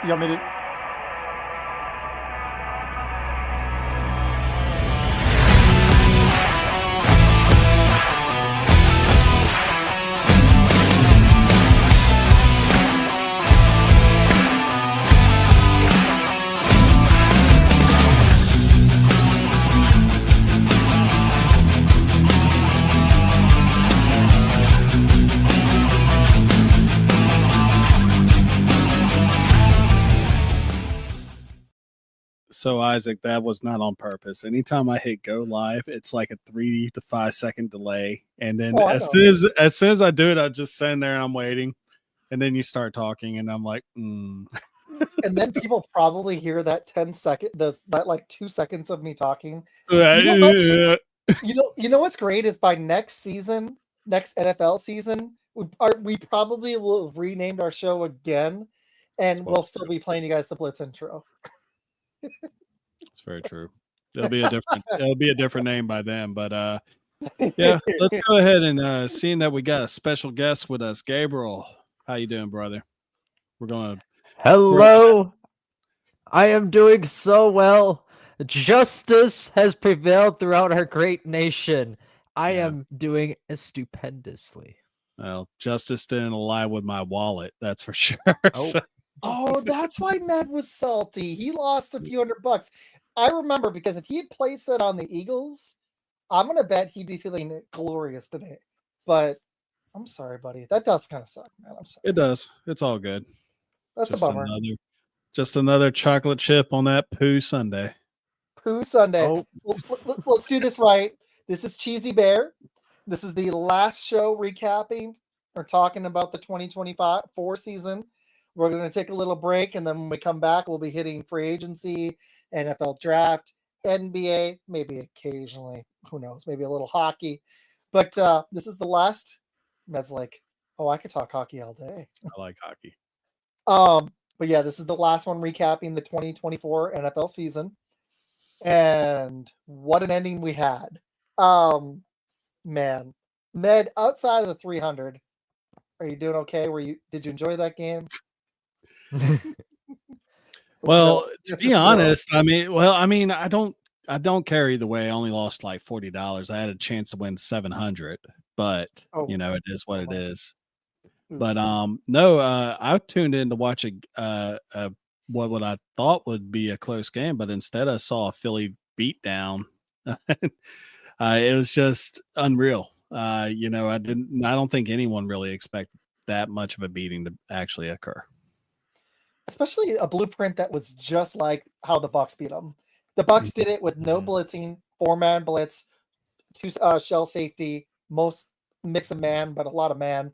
You want me to? So Isaac, that was not on purpose. Anytime I hit go live, it's like a 3 to 5 second delay, and then Oh, I as know. soon as I do it, I just stand there and I'm waiting, and then you start talking, and I'm like, And then people probably hear that 10 second, that like 2 seconds of me talking. You know what? You know what's great is by next season, next NFL season, we probably will have renamed our show again, and we'll still be playing you guys the Blitz intro. It's very true. It'll be a different name by then, but yeah, let's go ahead and seeing that we got a special guest with us, Gabriel. How you doing, brother? We're gonna Hello. I am doing so well. Justice has prevailed throughout our great nation. I am doing stupendously. Well, justice didn't align with my wallet, that's for sure. Oh. Oh, that's why Med was salty. He lost a few $100. I remember because if he had placed that on the Eagles, I'm gonna bet he'd be feeling glorious today. But I'm sorry, buddy. That does kind of suck, man. I'm sorry. It does. It's all good. That's just a bummer. Just another chocolate chip on that poo Sunday. Poo Sunday. Oh. Let's do this right. This is Cheesy Bear. This is the last show recapping or talking about the 2024 season. We're going to take a little break, and then when we come back, we'll be hitting free agency, NFL draft, NBA, maybe occasionally, who knows, maybe a little hockey. But this is the last. Med's like, oh, I could talk hockey all day. I like hockey. But yeah, this is the last one recapping the 2024 NFL season. And what an ending we had. Man, Med, outside of the 300, are you doing okay? Did you enjoy that game? Well, to be honest, I mean, I don't care either way. I only lost like $40. I had a chance to win 700, but it is what it is. But no, I tuned in to watch what I thought would be a close game, but instead I saw a Philly beatdown. It was just unreal. I don't think anyone really expected that much of a beating to actually occur. Especially a blueprint that was just like how the Bucs beat them. The Bucs did it with no blitzing, 4-man blitz, 2 shell safety, most mix of man, but a lot of man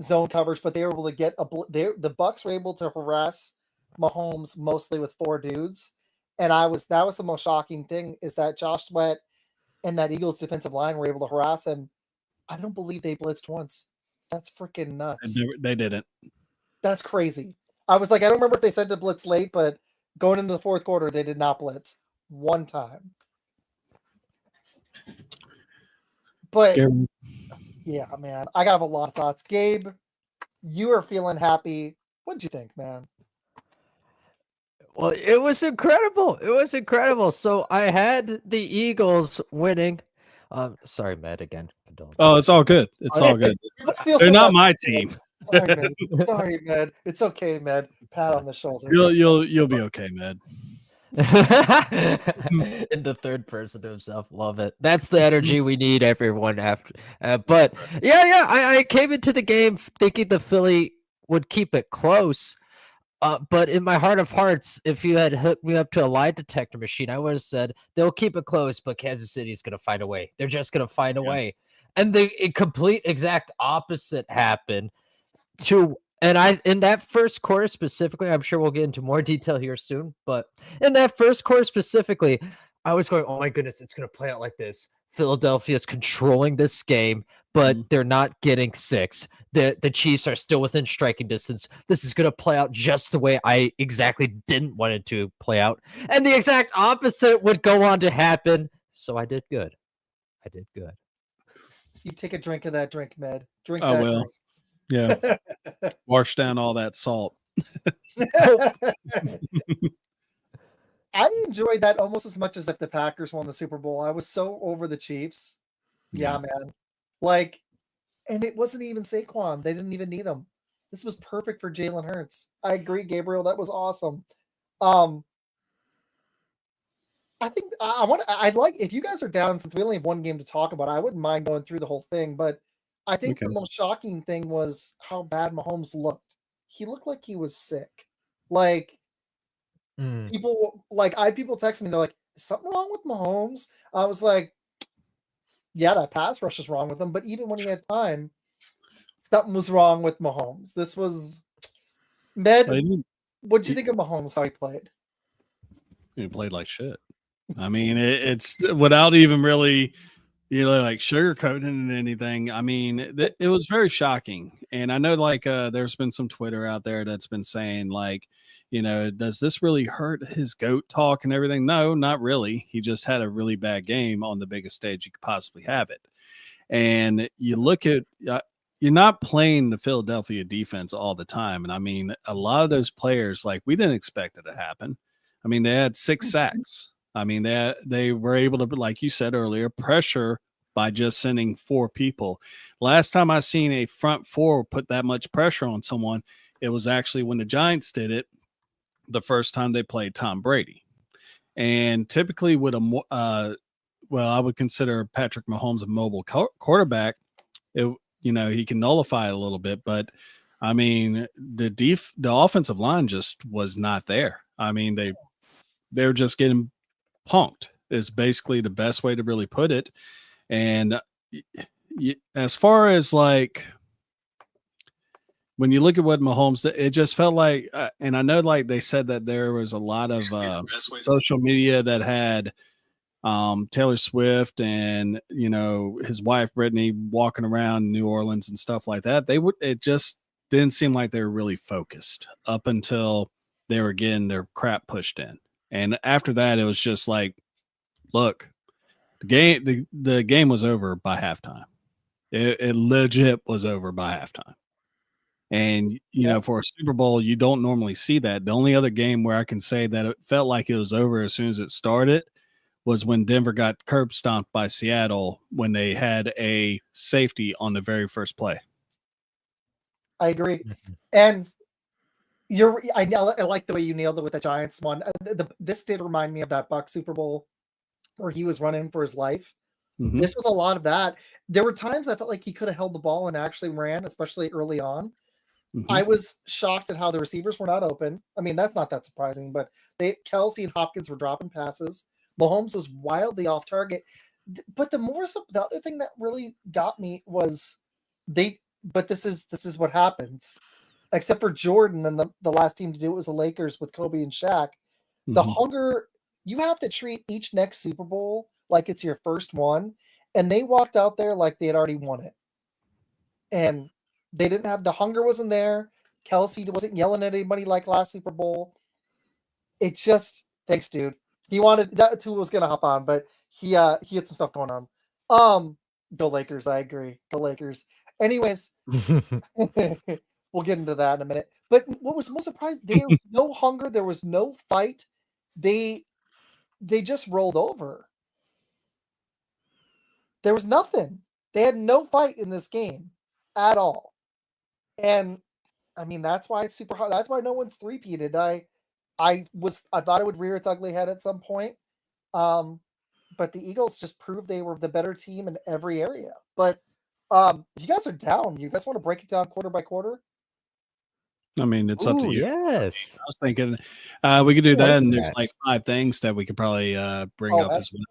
zone coverage. But they were able to get the Bucs were able to harass Mahomes mostly with 4 dudes, and that was the most shocking thing is that Josh Sweat and that Eagles defensive line were able to harass him. I don't believe they blitzed once. That's freaking nuts. They didn't. That's crazy. I was like, I don't remember if they sent a blitz late, but going into the fourth quarter, they did not blitz one time. But yeah, man, I got a lot of thoughts. Gabe, you are feeling happy. What did you think, man? Well, it was incredible. It was incredible. So I had the Eagles winning. Sorry, Matt, again. Oh, it's all good. It's all good. They're not my team. Sorry, Med. It's okay, Med. Pat on the shoulder. You'll be okay, Med. In the third person to himself, love it. That's the energy we need, everyone. After, but yeah, I came into the game thinking the Philly would keep it close. But in my heart of hearts, if you had hooked me up to a lie detector machine, I would have said they'll keep it close, but Kansas City is going to find a way. They're just going to find a way. And the complete exact opposite happened. In that first quarter specifically, I'm sure we'll get into more detail here soon, but in that first quarter specifically, I was going, oh my goodness, it's going to play out like this. Philadelphia is controlling this game, but they're not getting 6. The Chiefs are still within striking distance. This is going to play out just the way I exactly didn't want it to play out. And the exact opposite would go on to happen. So I did good. You take a drink of that drink, Med. I will. Yeah. Wash down all that salt. I enjoyed that almost as much as if the Packers won the Super Bowl. I was so over the Chiefs. Yeah, man. Like, and it wasn't even Saquon. They didn't even need him. This was perfect for Jalen Hurts. I agree, Gabriel. That was awesome. I think I'd like, if you guys are down, since we only have one game to talk about, I wouldn't mind going through the whole thing. But I think the most shocking thing was how bad Mahomes looked. He looked like he was sick. Like, people, like, I had people text me, they're like, is something wrong with Mahomes? I was like, yeah, that pass rush is wrong with him. But even when he had time, something was wrong with Mahomes. This was Med. What did you think of Mahomes? How he played? He played like shit. I mean, it's without even really, like sugarcoating anything. I mean, it was very shocking. And I know, like, there's been some Twitter out there that's been saying, like, does this really hurt his GOAT talk and everything? No, not really. He just had a really bad game on the biggest stage you could possibly have it. And you look at, you're not playing the Philadelphia defense all the time. And I mean, a lot of those players, like, we didn't expect it to happen. I mean, they had 6 sacks. I mean, they were able to, like you said earlier, pressure by just sending 4 people. Last time I seen a front 4 put that much pressure on someone, it was actually when the Giants did it the first time they played Tom Brady. And typically with I would consider Patrick Mahomes a mobile quarterback. He can nullify it a little bit, but I mean, the offensive line just was not there. I mean, they were just getting punked is basically the best way to really put it. And as far as, like, when you look at what Mahomes, it just felt like, and I know, like, they said that there was a lot of social media that had Taylor Swift and, his wife Brittany walking around New Orleans and stuff like that. It just didn't seem like they were really focused up until they were getting their crap pushed in. And after that, it was just like, look, the game was over by halftime. It legit was over by halftime. And, for a Super Bowl, you don't normally see that. The only other game where I can say that it felt like it was over as soon as it started was when Denver got curb stomped by Seattle when they had a safety on the very first play. I agree. And I like the way you nailed it with the Giants one. This did remind me of that Bucs Super Bowl where he was running for his life. Mm-hmm. This was a lot of that. There were times I felt like he could have held the ball and actually ran, especially early on. Mm-hmm. I was shocked at how the receivers were not open. I mean, that's not that surprising, but Kelsey and Hopkins were dropping passes. Mahomes was wildly off target. But the other thing that really got me was but this is what happens. Except for Jordan, and the last team to do it was the Lakers with Kobe and Shaq. Mm-hmm. The hunger, you have to treat each next Super Bowl like it's your first one. And they walked out there like they had already won it. And they didn't have, the hunger wasn't there. Kelsey wasn't yelling at anybody like last Super Bowl. It just, thanks, dude. He wanted, that too was going to hop on, but he had some stuff going on. Go Lakers, I agree. Go Lakers. Anyways, we'll get into that in a minute. But what was most surprising, there was no hunger, there was no fight. They just rolled over. There was nothing. They had no fight in this game at all. And I mean, that's why it's super hard. That's why no one's three-peated. I thought it would rear its ugly head at some point. But the Eagles just proved they were the better team in every area. But if you guys are down, you guys want to break it down quarter by quarter? I mean, it's up to you. Yes. I was thinking we could do that, and there's like 5 things that we could probably bring up as well.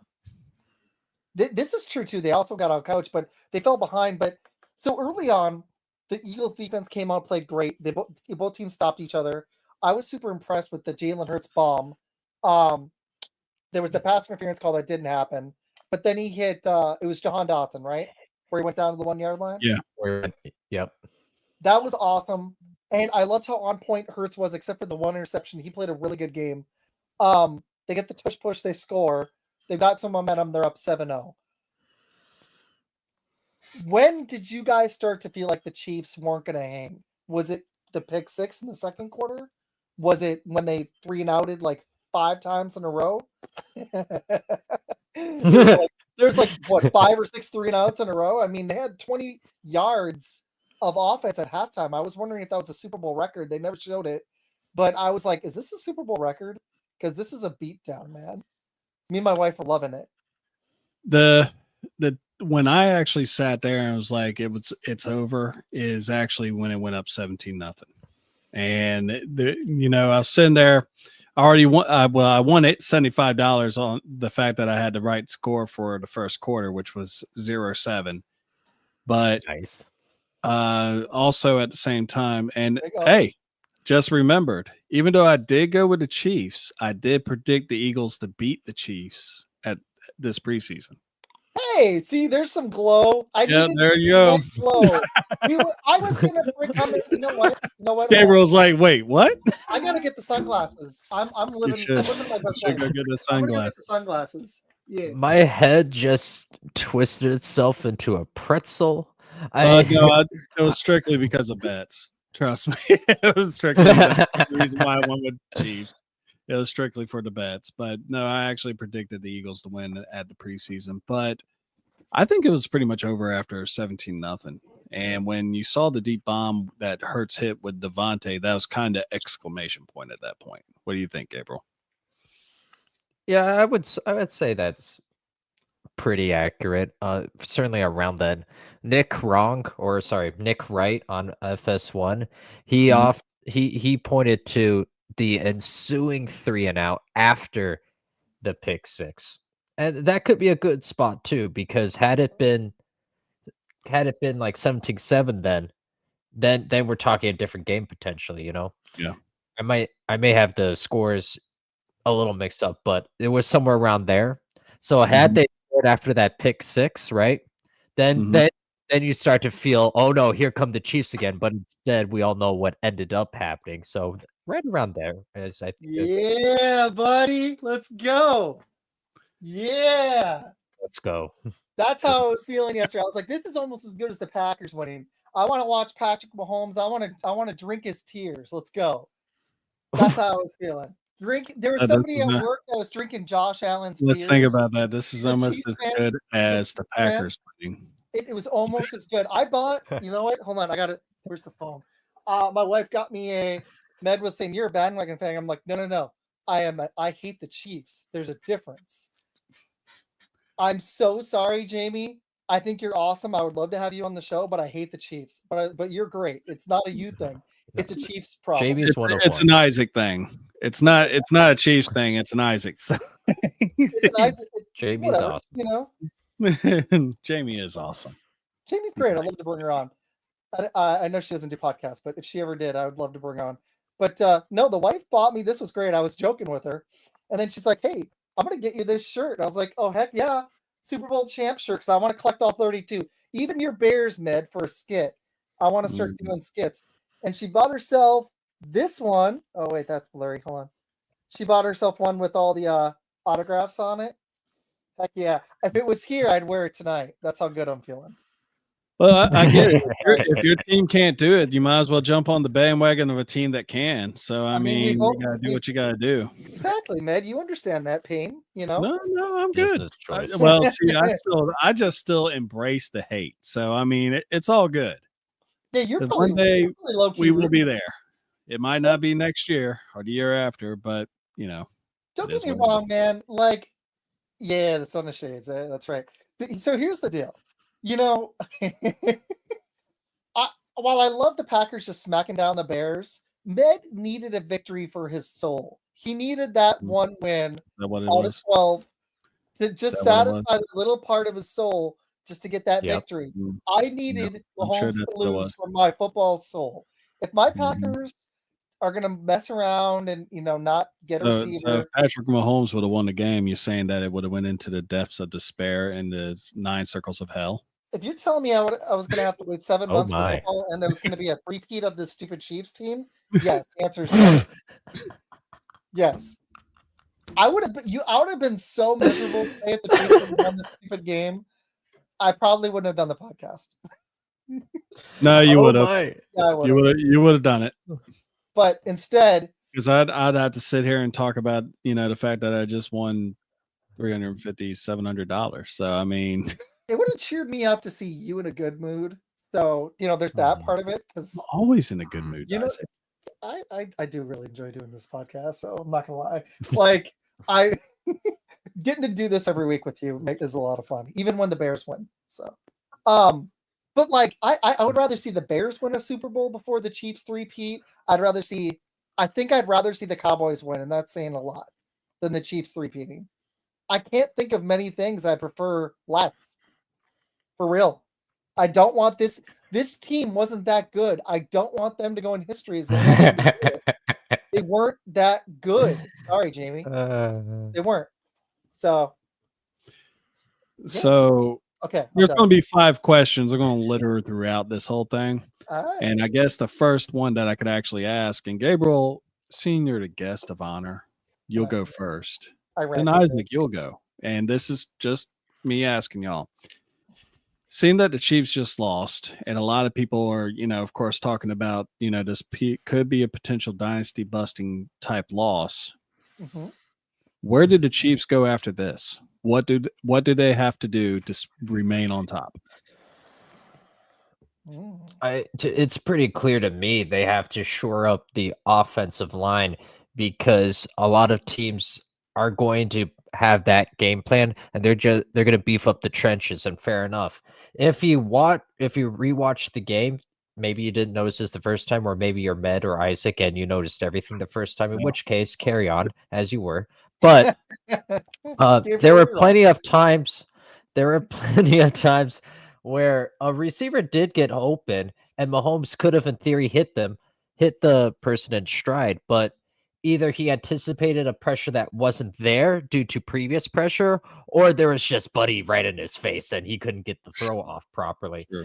This is true too. They also got out coached, but they fell behind. But so early on, the Eagles defense came out, played great. Both teams stopped each other. I was super impressed with the Jalen Hurts bomb. There was the pass interference call that didn't happen, but then he hit. It was Jahan Dotson, right, where he went down to the 1-yard line. Yeah. Yep. That was awesome, and I loved how on point Hurts was, except for the one interception. He played a really good game. They get the tush push, they score. They've got some momentum. They're up 7-0. When did you guys start to feel like the Chiefs weren't going to hang? Was it the pick 6 in the second quarter? Was it when they 3-and-outed like 5 times in a row? there's like what 5 or 6 3-and-outs in a row. I mean, they had 20 yards of offense at halftime. I was wondering if that was a Super Bowl record. They never showed it, but I was like, is this a Super Bowl record? Because this is a beatdown, man. Me and my wife are loving it. The when I actually sat there and was like, it's over, is actually when it went up 17-0. And I was sitting there. I already won. I won $75 on the fact that I had the right score for the first quarter, which was 0-7. But nice. Also at the same time, and hey, just remembered, even though I did go with the Chiefs, I did predict the Eagles to beat the Chiefs at this preseason. Hey, see, there's some glow. There you go. Glow. I was gonna come in. You know what? Gabriel's like, wait, what? I gotta get the sunglasses. I'm living my best life. Go get the sunglasses. Sunglasses. Yeah. My head just twisted itself into a pretzel. No, it was strictly because of bets. Trust me, it was strictly the reason why I went with Chiefs. It was strictly for the bets, but no, I actually predicted the Eagles to win at the preseason. But I think it was pretty much over after 17-0. And when you saw the deep bomb that Hurts hit with Devontae, that was kind of exclamation point at that point. What do you think, Gabriel? Yeah, I would say that's pretty accurate. Certainly around then. Nick Wright on FS1, he pointed to the ensuing 3-and-out after the pick 6. And that could be a good spot too, because had it been like 17-7, then we're talking a different game potentially, Yeah. I may have the scores a little mixed up, but it was somewhere around there. So had they scored after that pick 6, right? Then you start to feel, oh no, here come the Chiefs again. But instead, we all know what ended up happening. So right around there is, I think. Yeah, buddy, let's go. Yeah, let's go. That's how I was feeling yesterday. I was like, this is almost as good as the Packers winning. I want to watch Patrick Mahomes. I want to drink his tears. Let's go. That's how I was feeling. There was somebody at work that was drinking Josh Allen's tears. Let's think about that. This is almost as good as the Packers winning. It was almost as good. I bought, you know what? Hold on. I got it. Where's the phone? My wife got me Med was saying, you're a bandwagon fan. I'm like, no. I hate the Chiefs. There's a difference. I'm so sorry, Jamie. I think you're awesome. I would love to have you on the show, but I hate the Chiefs. But you're great. It's not a you thing. It's a Chiefs problem. It's an Isaac thing. It's not a Chiefs thing. It's an Isaac thing. Jamie's awesome. Jamie is awesome. Jamie's great. I'd love to bring her on. I know she doesn't do podcasts, but if she ever did, I would love to bring her on. But no, the wife bought me. This was great. I was joking with her. And then she's like, hey, I'm going to get you this shirt. And I was like, oh, heck yeah. Super Bowl champ shirt, because I want to collect all 32. Even your Bears, Med, for a skit. I want to start doing skits. And she bought herself this one. Oh, wait, that's blurry. Hold on. She bought herself one with all the autographs on it. Heck yeah. If it was here, I'd wear it tonight. That's how good I'm feeling. Well, I get it. If your team can't do it, you might as well jump on the bandwagon of a team that can. So, I mean you got to do what you got to do. Exactly, Med. You understand that pain, you know? No, I'm good. Well, see, I just still embrace the hate. So, I mean, it's all good. Yeah, you're probably, one day we will be there. It might not be next year or the year after, but, Don't get me wrong, man. Like, yeah, that's on the shades. That's right. So here's the deal. While I love the Packers just smacking down the Bears, Med needed a victory for his soul. He needed that one win out of 12 to just satisfy the little part of his soul just to get that victory. I needed Mahomes to lose for my football soul. If my Packers are going to mess around and, not get a receiver. So if Patrick Mahomes would have won the game, you're saying that it would have went into the depths of despair and the 9 circles of hell? If you're telling me I was going to have to wait 7 months for football and it was going to be a repeat of this stupid Chiefs team, yes, the answer is yes. Yes. I would have been so miserable if the Chiefs had won this stupid game. I probably wouldn't have done the podcast. No, you would have. Yeah, you would have done it. But instead, because I'd have to sit here and talk about the fact that I just won $700. So I mean, it would have cheered me up to see you in a good mood. So there's that part of it. Because I'm always in a good mood. I do really enjoy doing this podcast. So I'm not gonna lie. Like I getting to do this every week with you is a lot of fun, even when the Bears win. So, but like I would rather see the Bears win a Super Bowl before the Chiefs three-peat. I think I'd rather see the Cowboys win, and that's saying a lot, than the Chiefs three-peating. I can't think of many things I prefer less. For real. I don't want this. This team wasn't that good. I don't want them to go in history as the only team to do it. They weren't that good. Sorry, Jamie. They weren't. So. Okay. There's going to be 5 questions. I'm going to litter throughout this whole thing. All right. And I guess the first one that I could actually ask, and Gabriel, seeing you're the guest of honor, you'll go first. Then Isaac, you'll go. And this is just me asking y'all. Seeing that the Chiefs just lost, and a lot of people are, of course, talking about, this could be a potential dynasty busting type loss. Mm-hmm. Where did the Chiefs go after this? What do they have to do to remain on top? It's pretty clear to me they have to shore up the offensive line, because a lot of teams are going to have that game plan, and they're going to beef up the trenches. And fair enough. If you rewatch the game, maybe you didn't notice this the first time, or maybe you're Med or Isaac and you noticed everything the first time. In which case, carry on as you were. But there were plenty of times. Where a receiver did get open, and Mahomes could have, in theory, hit the person in stride, but either he anticipated a pressure that wasn't there due to previous pressure, or there was just Buddy right in his face and he couldn't get the throw off properly. Sure.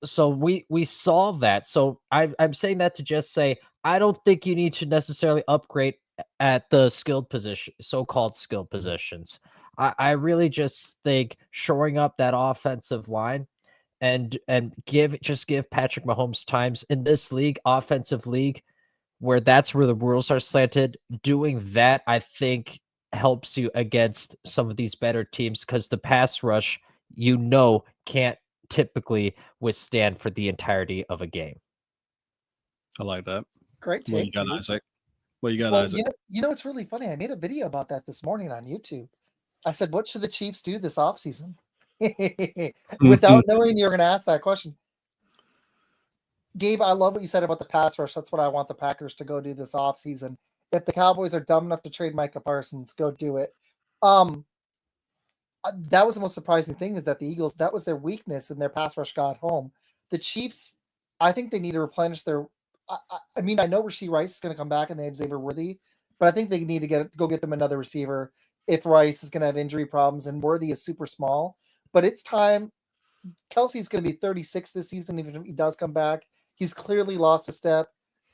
So we saw that. So I'm saying that to just say, I don't think you need to necessarily upgrade at the so-called skilled positions. I really just think shoring up that offensive line and give Patrick Mahomes times in this league, offensive league, where that's where the rules are slanted. Doing that, I think, helps you against some of these better teams, because the pass rush, can't typically withstand for the entirety of a game. I like that. Great take. What you got, Isaac? Isaac? It's really funny. I made a video about that this morning on YouTube. I said, what should the Chiefs do this offseason? Without knowing you were going to ask that question. Gabe, I love what you said about the pass rush. That's what I want the Packers to go do this offseason. If the Cowboys are dumb enough to trade Micah Parsons, go do it. That was the most surprising thing, is that the Eagles, that was their weakness, and their pass rush got home. The Chiefs, I think they need to replenish their I know Rashee Rice is going to come back and they have Xavier Worthy, but I think they need to go get them another receiver if Rice is going to have injury problems, and Worthy is super small. But it's time. Kelsey's going to be 36 this season, even if he does come back. He's clearly lost a step.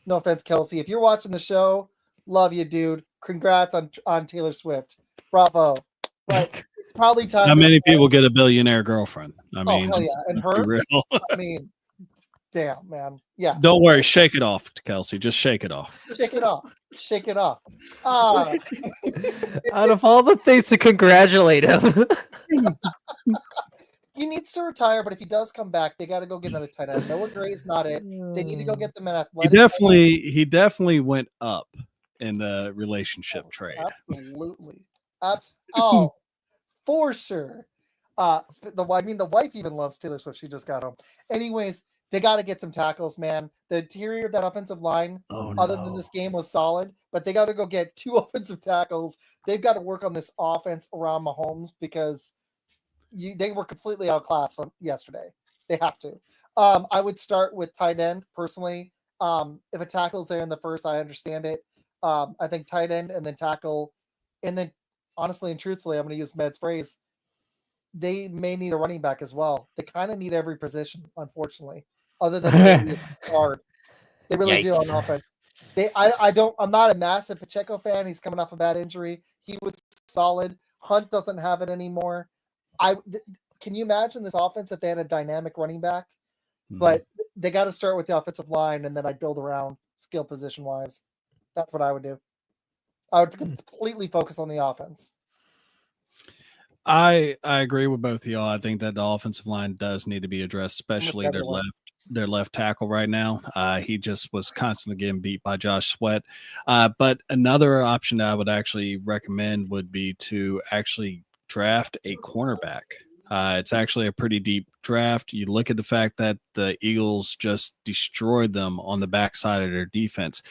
No offense, Kelsey. If you're watching the show, love you, dude. Congrats on Taylor Swift. Bravo. But it's probably time. How many people get a billionaire girlfriend? I mean, hell yeah. And her? Real. I mean, damn, man. Yeah. Don't worry. Shake it off, Kelsey. Just shake it off. Shake it off. Shake it off. Out of all the things to congratulate him. He needs to retire, but if he does come back, they got to go get another tight end. Noah Gray's not it. They need to go get them an athletic. He definitely went up in the relationship trade. Absolutely. Oh, for sure. The wife even loves Taylor Swift. She just got home. Anyways, they got to get some tackles, man. The interior of that offensive line, other than this game, was solid, but they got to go get 2 offensive tackles. They've got to work on this offense around Mahomes, because they were completely outclassed yesterday. They have to. I would start with tight end personally. If a tackle's there in the first, I understand it. I think tight end and then tackle, and then honestly and truthfully, I'm going to use Med's phrase, they may need a running back as well. They kind of need every position, unfortunately, other than guard. They really do on offense. I'm not a massive Pacheco fan. He's coming off a bad injury. He was solid. Hunt doesn't have it anymore. Can you imagine this offense if they had a dynamic running back? Mm-hmm. But they got to start with the offensive line, and then I build around skill position wise. That's what I would do. I would completely focus on the offense. I agree with both of y'all. I think that the offensive line does need to be addressed, especially their left tackle right now. He just was constantly getting beat by Josh Sweat. But another option that I would actually recommend would be to actually draft a cornerback. It's actually a pretty deep draft. You look at the fact that the Eagles just destroyed them on the backside of their defense.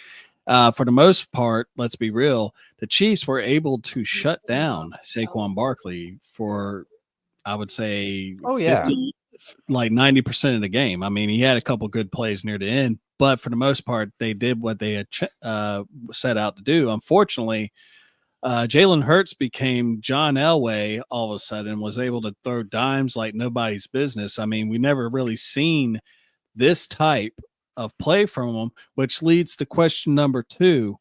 For the most part, let's be real, the Chiefs were able to shut down Saquon Barkley for, I would say, 50, like 90% of the game. I mean, he had a couple good plays near the end, but for the most part, they did what they had set out to do. Unfortunately, Jalen Hurts became John Elway all of a sudden, was able to throw dimes like nobody's business. I mean, we never really seen this type of play from him, which leads to question number 2.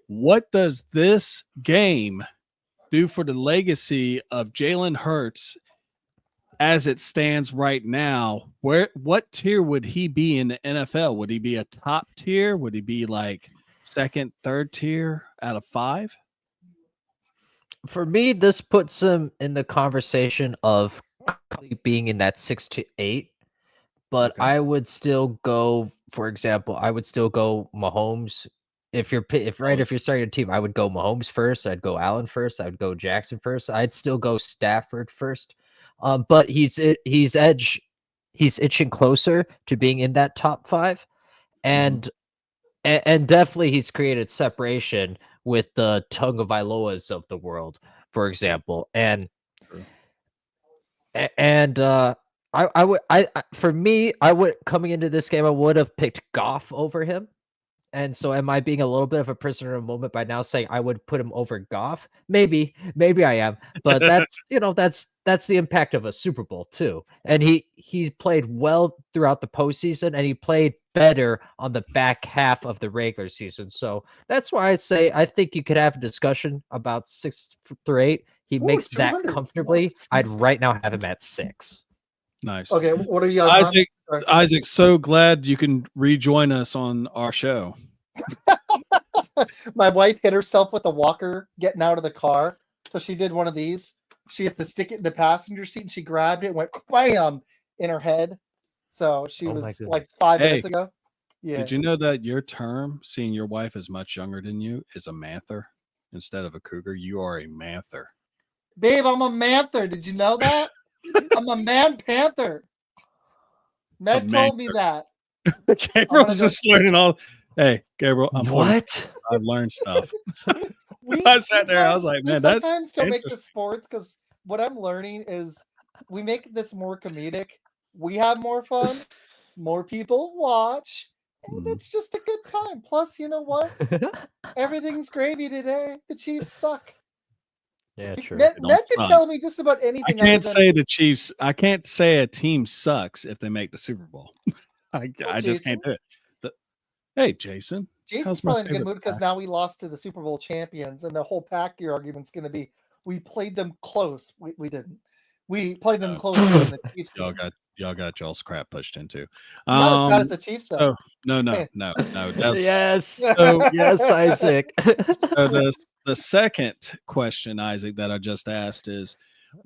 What does this game do for the legacy of Jalen Hurts as it stands right now? What tier would he be in the NFL? Would he be a top tier? Would he be like second, third tier out of 5? For me, this puts him in the conversation of being in that 6 to 8. But Okay. I would still go, for example, I would still go Mahomes. If you're starting a team, I would go Mahomes first. I'd go Allen first. I'd go Jackson first. I'd still go Stafford first. But he's itching closer to being in that top 5, and definitely he's created separation with the Tagovailoas of the world, for example, and for me, I would, coming into this game, I would have picked Goff over him. And so am I being a little bit of a prisoner of the moment by now saying I would put him over Goff? Maybe I am. But that's that's the impact of a Super Bowl too. And he's played well throughout the postseason, and he played better on the back half of the regular season. So that's why I say I think you could have a discussion about 6 through 8. He makes that comfortably. I'd right now have him at 6. Nice. Okay, what are you guys Isaac, so glad you can rejoin us on our show. My wife hit herself with a walker getting out of the car. So she did one of these. She has to stick it in the passenger seat, and she grabbed it and went bam in her head. So she was like 5 minutes ago. Yeah. Did you know that your term, seeing your wife is much younger than you, is a manther instead of a cougar? You are a manther. Babe, I'm a manther. Did you know that? I'm a man panther. Med told me that. Gabriel's just learning all. Hey, Gabriel, I'm what? I've learned stuff. I sat there. I was like, man, that's sometimes don't make the sports, because what I'm learning is we make this more comedic. We have more fun. More people watch, and it's just a good time. Plus, you know what? Everything's gravy today. The Chiefs suck. Yeah, true. Med can tell me just about anything. I can't say the Chiefs. I can't say a team sucks if they make the Super Bowl. I just can't do it. Hey, Jason. Jason's probably in a good mood because now we lost to the Super Bowl champions, and the whole pack year argument's going to be we played them close. We didn't. We played them close when the Chiefs. Y'all got y'all's crap pushed into. Not as bad as the Chiefs, though. No. Yes. Yes, Isaac. So the second question, Isaac, that I just asked is,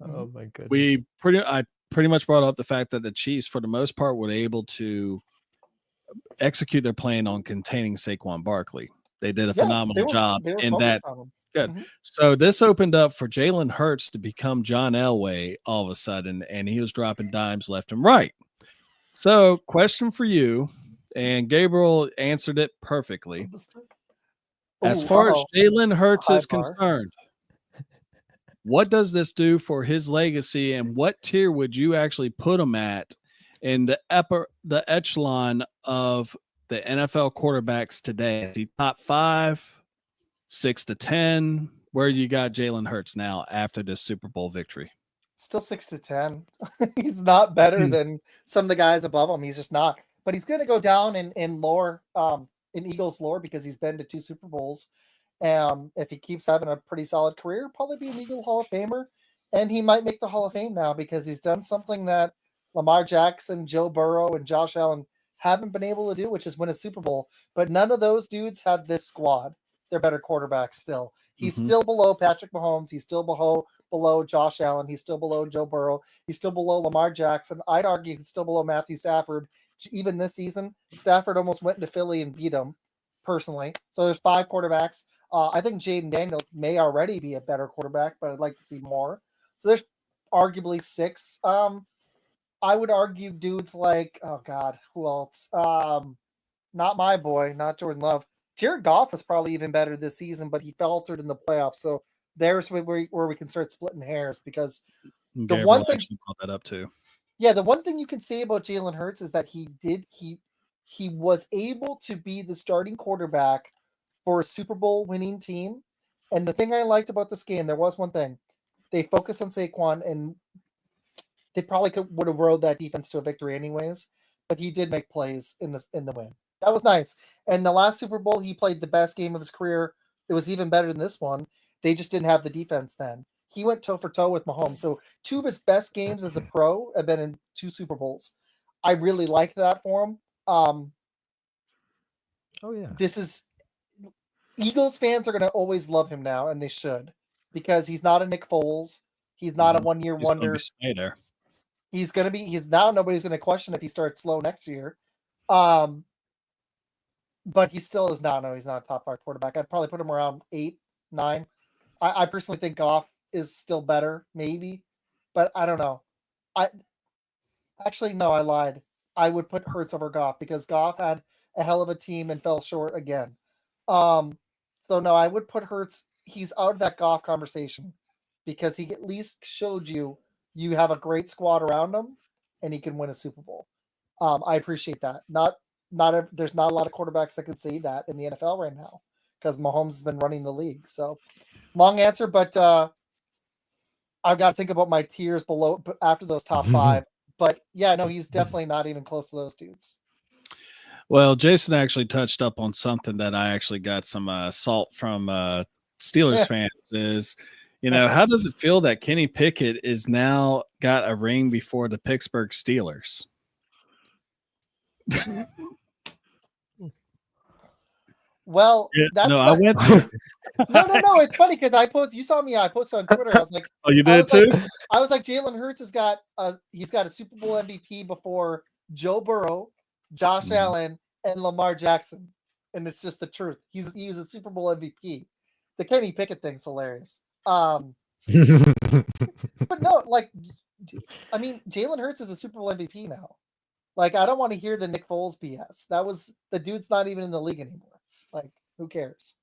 oh my goodness, I pretty much brought up the fact that the Chiefs, for the most part, were able to execute their plan on containing Saquon Barkley. They did a phenomenal job in that. Good. So this opened up for Jalen Hurts to become John Elway all of a sudden, and he was dropping dimes left and right. So, question for you, and Gabriel answered it perfectly. As far as Jalen Hurts is concerned, what does this do for his legacy, and what tier would you actually put him at in the echelon of the NFL quarterbacks today? Is he top 5? 6 to 10? Where you got Jalen Hurts now after this Super Bowl victory? Still 6 to 10. He's not better than some of the guys above him. He's just not. But he's going to go down in lore, in Eagles lore, because he's been to 2 Super Bowls. If he keeps having a pretty solid career, probably be an Eagle Hall of Famer. And he might make the Hall of Fame now because he's done something that Lamar Jackson, Joe Burrow, and Josh Allen haven't been able to do, which is win a Super Bowl. But none of those dudes had this squad. they're better quarterbacks still. He's still below Patrick Mahomes. He's still below Josh Allen. He's still below Joe Burrow. He's still below Lamar Jackson. I'd argue he's still below Matthew Stafford. Even this season, Stafford almost went into Philly and beat him, personally. So there's 5 quarterbacks. I think Jaden Daniels may already be a better quarterback, but I'd like to see more. So there's arguably 6. I would argue dudes like, oh God, who else? Not my boy, not Jordan Love. Jared Goff was probably even better this season, but he faltered in the playoffs. So there's where we can start splitting hairs, because the one thing brought that up too. Yeah, the one thing you can say about Jalen Hurts is that he was able to be the starting quarterback for a Super Bowl winning team. And the thing I liked about this game, there was one thing. They focused on Saquon, and they probably would have rode that defense to a victory anyways, but he did make plays in the win. That was nice. And the last Super Bowl, he played the best game of his career. It was even better than this one. They just didn't have the defense then. He went toe for toe with Mahomes. So 2 of his best games as a pro have been in 2 Super Bowls. I really like that for him. This is Eagles fans are going to always love him now, and they should, because he's not a Nick Foles. He's not a one-year wonder. He's now nobody's going to question if he starts slow next year. But he still is not. No, he's not a top 5 quarterback. I'd probably put him around 8, 9. I personally think Goff is still better, maybe, but I don't know. I lied. I would put Hurts over Goff, because Goff had a hell of a team and fell short again. So no, I would put Hurts. He's out of that Goff conversation, because he at least showed you have a great squad around him, and he can win a Super Bowl. I appreciate that. There's not a lot of quarterbacks that can say that in the NFL right now, because Mahomes has been running the league. So long answer, but I've got to think about my tiers below after those top 5. But yeah, no, he's definitely not even close to those dudes. Well, Jason actually touched up on something that I actually got some salt from Steelers fans is, how does it feel that Kenny Pickett is now got a ring before the Pittsburgh Steelers? Well, that's I went. No. It's funny, because I posted on Twitter. I was like, "Oh, you did too?" I was like, Jalen Hurts has got he's got a Super Bowl MVP before Joe Burrow, Josh Allen, and Lamar Jackson, and it's just the truth. He's a Super Bowl MVP. The Kenny Pickett thing's hilarious. But no, Jalen Hurts is a Super Bowl MVP now. I don't want to hear the Nick Foles BS. The dude's not even in the league anymore. Who cares?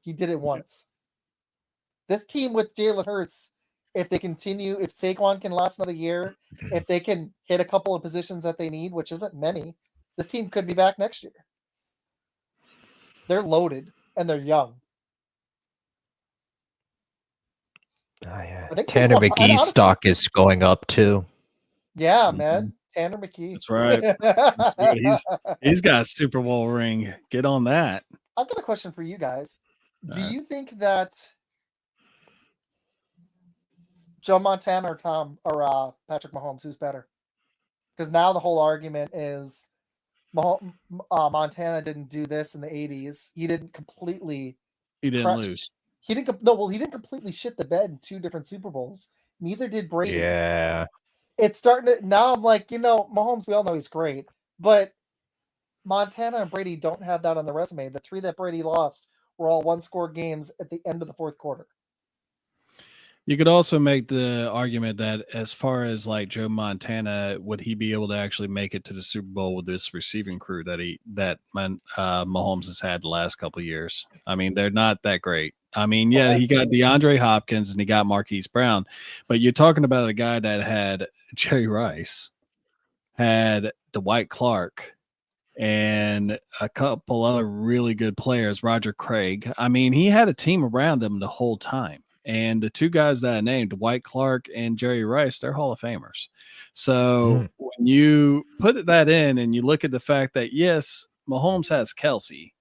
He did it once. This team with Jalen Hurts, if Saquon can last another year, if they can hit a couple of positions that they need, which isn't many, this team could be back next year. They're loaded, and they're young. Tanner McGee's stock is going up too. Yeah, man. Tanner McGee. That's right. He's got a Super Bowl ring. Get on that. I've got a question for you guys. Do you think that Joe Montana or Patrick Mahomes, who's better? Because now the whole argument is Montana didn't do this in the 80s. He didn't lose. He didn't completely shit the bed in 2 different Super Bowls. Neither did Brady. Yeah. It's starting to, now I'm like, Mahomes, we all know he's great, but Montana and Brady don't have that on the resume. The 3 that Brady lost were all 1-score games at the end of the 4th quarter. You could also make the argument that as far as Joe Montana, would he be able to actually make it to the Super Bowl with this receiving crew that Mahomes has had the last couple of years? I mean, they're not that great. I mean, yeah, he got DeAndre Hopkins and he got Marquise Brown, but you're talking about a guy that had Jerry Rice, had Dwight Clark, and a couple other really good players, Roger Craig. I mean, he had a team around them the whole time. And the 2 guys that I named, Dwight Clark and Jerry Rice, they're Hall of Famers. So when you put that in and you look at the fact that, yes, Mahomes has Kelsey,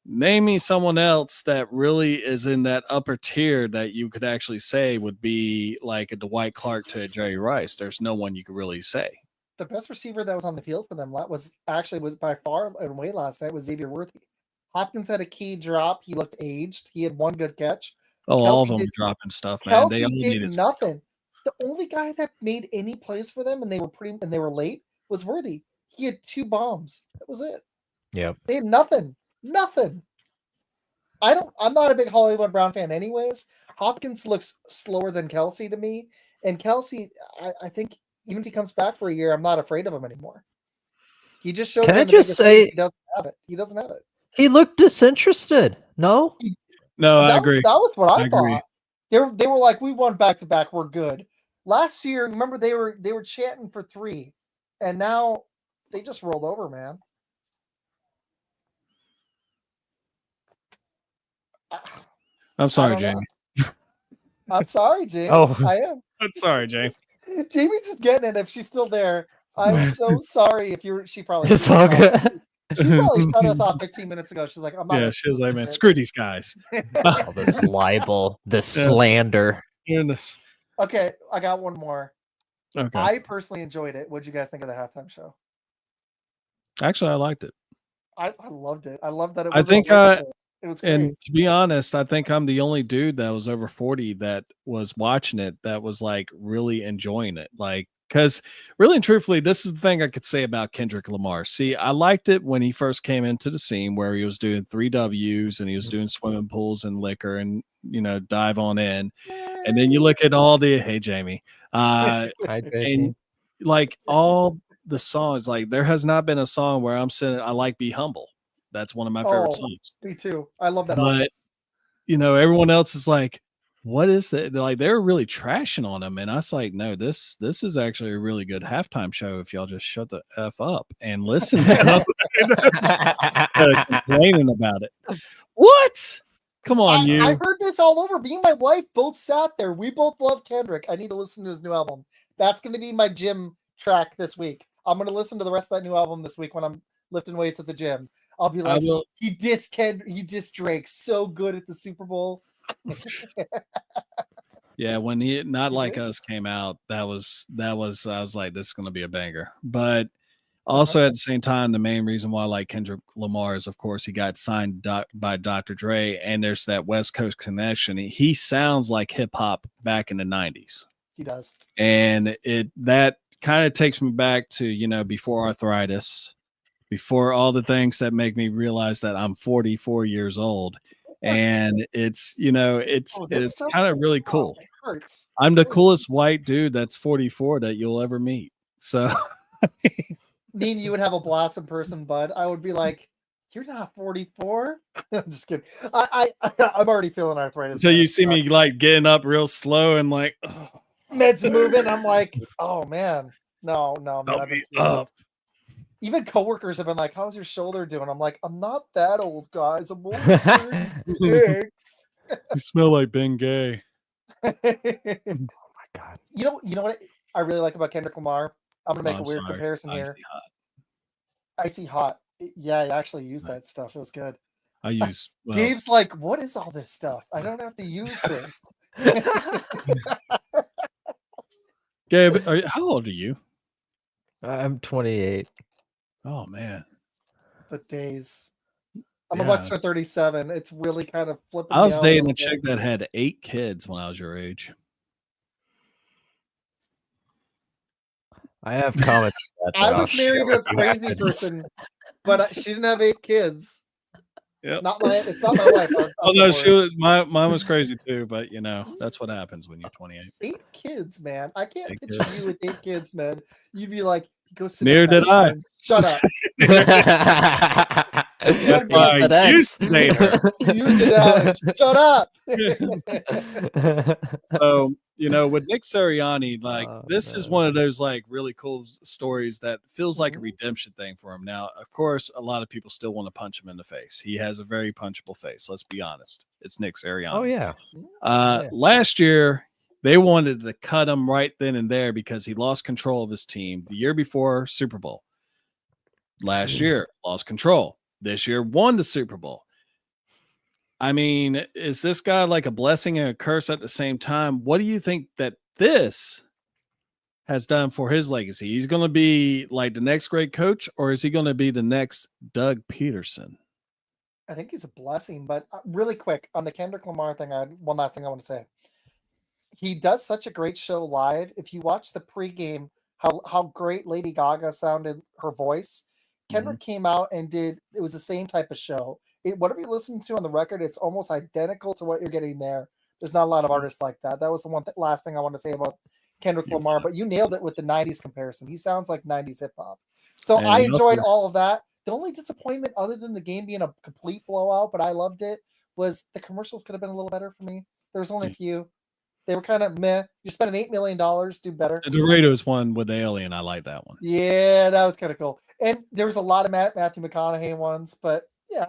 name me someone else that really is in that upper tier that you could actually say would be like a Dwight Clark to a Jerry Rice. There's no one you could really say. The best receiver that was on the field for them was by far and away last night was Xavier Worthy. Hopkins had a key drop. He looked aged. He had one good catch. Oh, all of Kelce them dropping stuff, man. They all Kelce did needed nothing. The only guy that made any plays for them and they were late was Worthy. He had 2 bombs. That was it. Yep. They had nothing. Nothing. I'm not a big Hollywood Brown fan anyways. Hopkins looks slower than Kelce to me. And Kelce, I think even if he comes back for a year, I'm not afraid of him anymore. He just showed Can I in the just biggest say game he doesn't have it. He doesn't have it. he looked disinterested? No? No, I agree. That was what I agree. thought. They were like, we won back to back, we're good. Last year, remember they were chanting for 3, and now they just rolled over, man. I'm sorry, Jamie. I'm sorry, Jamie. Oh. I am. I'm sorry, Jamie. Jamie's just getting it. If she's still there, I'm so sorry. She probably. It's all good. She probably shut us off 15 minutes ago. She's like, I'm not. Yeah, she was like, man, screw these guys. All this libel, this slander. Goodness. Okay, I got one more. Okay. I personally enjoyed it. What'd you guys think of the halftime show? Actually, I liked it. I loved it. I loved that it I was think it was great. And to be honest, I think I'm the only dude that was over 40 that was watching it that was like really enjoying it. Like, because really and truthfully, this is the thing I could say about Kendrick Lamar. See, I liked it when he first came into the scene where he was doing 3 W's and he was doing swimming pools and liquor and, dive on in. And then you look at all the, hey, Jamie, and like all the songs, like there has not been a song where I'm saying I like Be Humble. That's one of my favorite songs. Me too. I love that. But everyone else is like, what is that? They're really trashing on him. And I was like, no, this is actually a really good halftime show if y'all just shut the F up and listen to them complaining about it. What? Come on, you. I heard this all over. Me and my wife both sat there. We both love Kendrick. I need to listen to his new album. That's going to be my gym track this week. I'm going to listen to the rest of that new album this week when I'm lifting weights at the gym. I'll be like, he dissed Drake so good at the Super Bowl. Yeah, when Not Like Us came out, that was I was like, this is going to be a banger. But also at the same time, the main reason why I like Kendrick Lamar is, of course, he got signed by Dr. Dre, and there's that West Coast connection. He sounds like hip hop back in the 90s. He does. And that kind of takes me back to, before arthritis, before all the things that make me realize that I'm 44 years old. And it's kind of really cool. Hurts. I'm the coolest white dude that's 44 that you'll ever meet. So me and you would have a blast in person, bud. I would be like, you're not 44. I'm just kidding. I'm already feeling arthritis. Until you see me like getting up real slow and like meds moving. I'm like, oh man, no, man. I've been up. Even coworkers have been like, how's your shoulder doing? I'm like, I'm not that old, guys. I'm only 36. You smell like Ben Gay. Oh my God. You know what I really like about Kendrick Lamar? I'm gonna make a weird comparison here. Icy hot. Yeah, I actually used that stuff. It was good. I use Gabe's like, what is all this stuff? I don't have to use this. Gabe, how old are you? I'm 28. Oh man. The days. I'm about to turn 37. It's really kind of flipping. I was dating a chick that had 8 kids when I was your age. I have comments. I was married to a crazy person, but she didn't have 8 kids. Yeah, it's not my wife. Oh no, mine was crazy too, but that's what happens when you're 28. 8 kids, man. I can't picture you with 8 kids, man. You'd be like, go sit. Neither did I. Shut up. That's why I used to date her. Shut up. So, with Nick Sirianni, this is one of those really cool stories that feels like a redemption thing for him. Now, of course, a lot of people still want to punch him in the face. He has a very punchable face. Let's be honest. It's Nick Sirianni. Oh yeah. Last year, they wanted to cut him right then and there because he lost control of his team. The year before, Super Bowl. Last year, lost control. This year, won the Super Bowl. I mean, is this guy like a blessing and a curse at the same time? What do you think that this has done for his legacy? He's going to be like the next great coach, or is he going to be the next Doug Peterson? I think he's a blessing. But really quick on the Kendrick Lamar thing, I had one last thing I want to say. He does such a great show live. If you watch the pregame, how great Lady Gaga sounded, her voice. Kendrick came out and it was the same type of show. Whatever you're listening to on the record, it's almost identical to what you're getting there. There's not a lot of artists like that. That was the last thing I want to say about Kendrick Lamar, but you nailed it with the 90s comparison. He sounds like 90s hip hop. So I enjoyed all of that. The only disappointment, other than the game being a complete blowout, but I loved it, was the commercials could have been a little better for me. There was only a few. They were kind of meh. You're spending $8 million, do better. The Doritos one with the alien, I like that one. Yeah, that was kind of cool. And there was a lot of Matthew McConaughey ones, but yeah,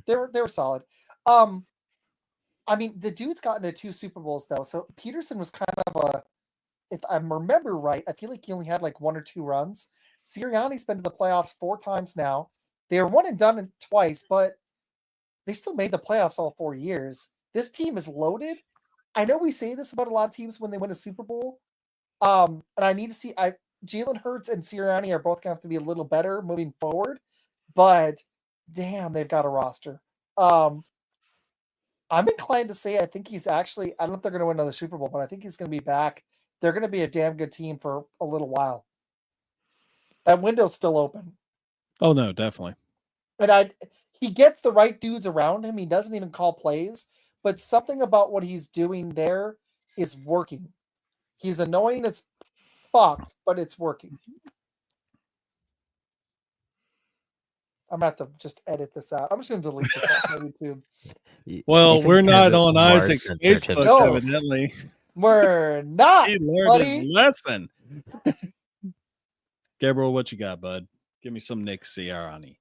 they were solid. I mean, the dude's gotten to 2 Super Bowls though, so Peterson was kind of if I remember right, I feel like he only had like 1 or 2 runs. Sirianni's been to the playoffs 4 times now. They were 1 and done twice, but they still made the playoffs all 4 years. This team is loaded. I know we say this about a lot of teams when they win a Super Bowl. And I need to see Jalen Hurts and Sirianni are both gonna have to be a little better moving forward, but damn, they've got a roster. I'm inclined to say I think he's actually, I don't know if they're gonna win another Super Bowl, but I think he's gonna be back. They're gonna be a damn good team for a little while. That window's still open. Oh no, definitely. And he gets the right dudes around him. He doesn't even call plays, but something about what he's doing there is working. He's annoying as fuck, but it's working. I'm gonna have to just edit this out. I'm just gonna delete this off my YouTube. Well, we're not on Isaac's Facebook, evidently. We're not. He learned buddy. his lesson. Gabriel, what you got, bud? Give me some Nick Sirianni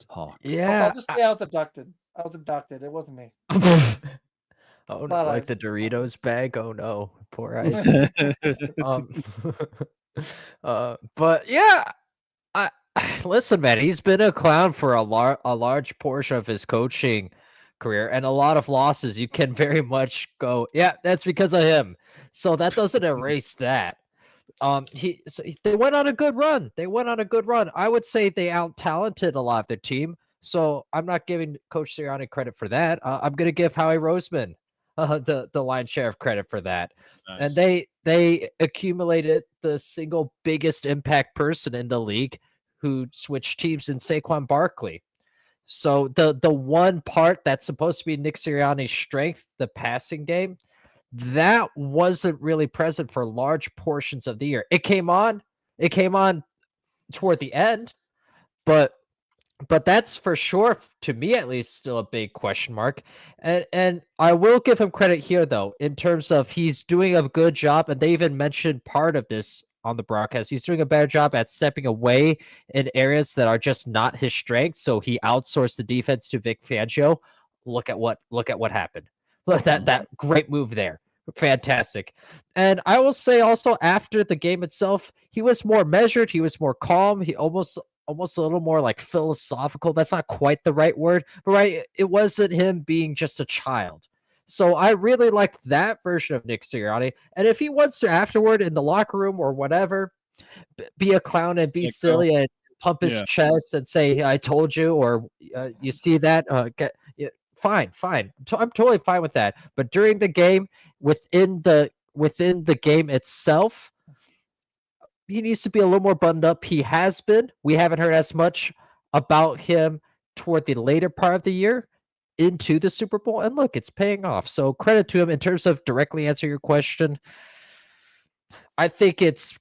talk. Yeah, I'll just say I was abducted. I was abducted. It wasn't me. Oh, no, like the Doritos bag. Oh no, poor Isaac. But yeah, listen, man. He's been a clown for a large portion of his coaching career, and a lot of losses. You can very much go, yeah, that's because of him. So that doesn't erase that. They went on a good run. I would say they out-talented a lot of their team. So I'm not giving Coach Sirianni credit for that. I'm going to give Howie Roseman the lion's share of credit for that. Nice. And they accumulated the single biggest impact person in the league who switched teams in Saquon Barkley. So the one part that's supposed to be Nick Sirianni's strength, the passing game, that wasn't really present for large portions of the year. It came on toward the end, but that's for sure, to me at least, still a big question mark. And I will give him credit here, though, in terms of he's doing a good job, and they even mentioned part of this on the broadcast. He's doing a better job at stepping away in areas that are just not his strength. So he outsourced the defense to Vic Fangio. Look at what happened. Look, that great move there. Fantastic. And I will say also, after the game itself, he was more measured. He was more calm. He almost a little more like philosophical. That's not quite the right word, but right, it wasn't him being just a child. So I really liked that version of Nick Sirianni. And if he wants to afterward in the locker room or whatever, be a clown and be silly and pump his chest and say, I told you, or you see that, fine. I'm totally fine with that. But during the game, within the game itself, he needs to be a little more buttoned up. He has been. We haven't heard as much about him toward the later part of the year into the Super Bowl. And look, it's paying off. So credit to him in terms of directly answering your question. I think he's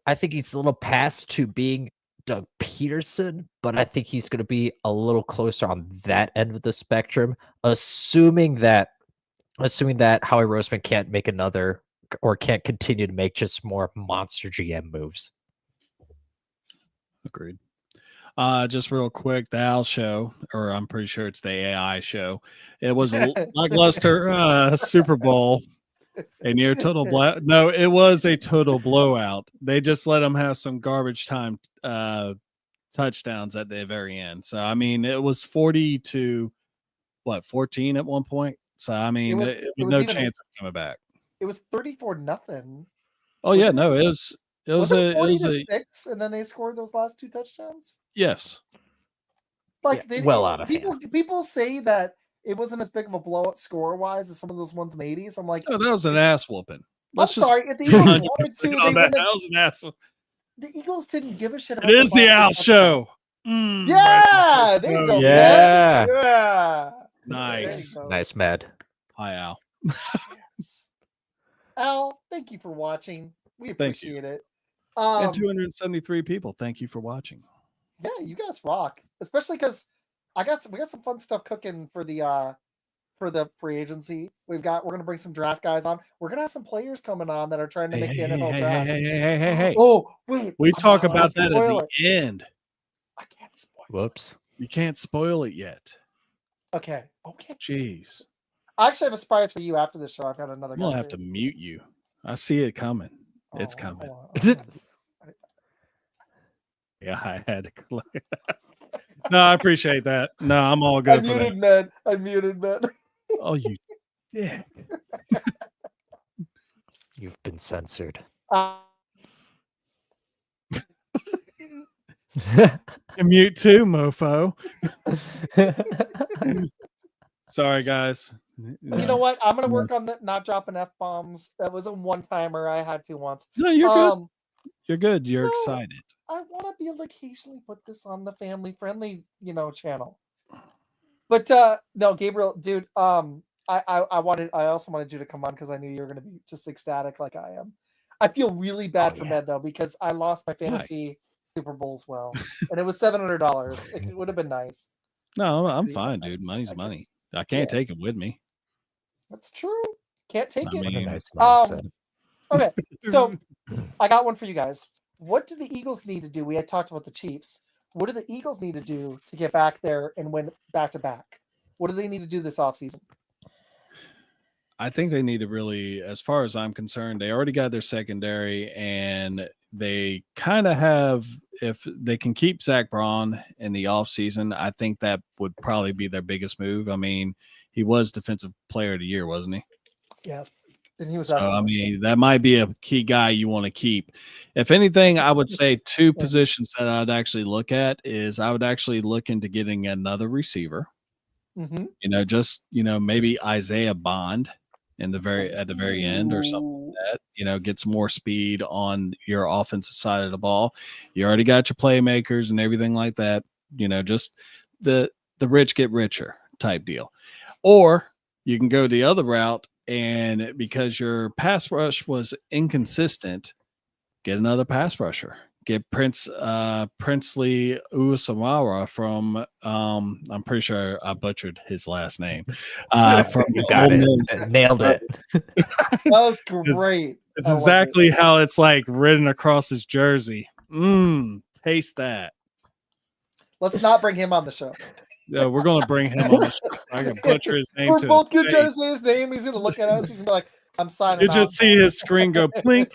a little past to being Doug Peterson, but I think he's going to be a little closer on that end of the spectrum, assuming that Howie Roseman can't make another or can't continue to make just more monster GM moves. Agreed. Just real quick, the Al show, or I'm pretty sure it's the AI show. It was a lackluster Super Bowl. A near total blowout. No, it was a total blowout. They just let them have some garbage time touchdowns at the very end. So I mean, it was 40-14 at one point. So I mean, it was no chance of coming back. It was 34-0. Oh yeah, no, it was 40-6, and then they scored those last 2 touchdowns. Yes. Like out of hand. People say that it wasn't as big of a blowout score wise as some of those ones in the 80s. I'm like, oh, that was an ass whooping. Sorry, if the Eagles wanted to, they that was an ass. The Eagles didn't give a shit about It is the Al Show. Yeah, there you go. Yeah. Man. Yeah. Nice. Nice, Mad. Hi, Al. Yes. Al, thank you for watching. We appreciate it. And 273 people. Thank you for watching. Yeah, you guys rock. Especially because we got some fun stuff cooking for the free agency. We're gonna bring some draft guys on. We're gonna have some players coming on that are trying to make the NFL draft. Hey. Oh, wait. We talk about that at the end. I can't spoil it. Whoops. You can't spoil it yet. Okay. Jeez. I actually have a surprise for you after the show. I've got another. I'm gonna have to mute you. I see it coming. It's coming. Yeah, I had to. No, I appreciate that. No, I'm all good. I muted, man. Oh, you dick. You've been censored. Mute too, mofo. Sorry, guys. You know what? I'm gonna work on not dropping F-bombs. That was a one-timer. I had to once. No, you're good. You're good. You're excited. I want to be able to occasionally put this on the family-friendly, channel. But no, Gabriel, dude. I also wanted you to come on because I knew you were gonna be just ecstatic like I am. I feel really bad for Med though because I lost my fantasy Super Bowl as well, and it was $700. It would have been nice. No, I'm fine, dude. Money's money. I can't take it with me. That's true. Can't take it. Nice okay, so I got one for you guys. What do the Eagles need to do? We had talked about the Chiefs. What do the Eagles need to do to get back there and win back-to-back? What do they need to do this offseason? I think they need to really, as far as I'm concerned, they already got their secondary, and they kind of have, if they can keep Zach Braun in the offseason, I think that would probably be their biggest move. I mean, he was Defensive Player of the Year, wasn't he? Yeah. And he was I mean, that might be a key guy you want to keep. If anything, I would say two positions that I'd actually look at is I would actually look into getting another receiver. Mm-hmm. Maybe Isaiah Bond at the very end or something like that. Get some more speed on your offensive side of the ball. You already got your playmakers and everything like that. Just the rich get richer type deal. Or you can go the other route, and because your pass rush was inconsistent, get another pass rusher. Get Princely Uwasamara from I'm pretty sure I butchered his last name. From you got it. Nailed it. That was great. It's exactly how it's like written across his jersey. Taste that. Let's not bring him on the show. No, we're going to bring him on the show. I can butcher his name. We're both going to try to say his name. He's going to look at us. He's going to be like, I'm signing You just see his screen go blink.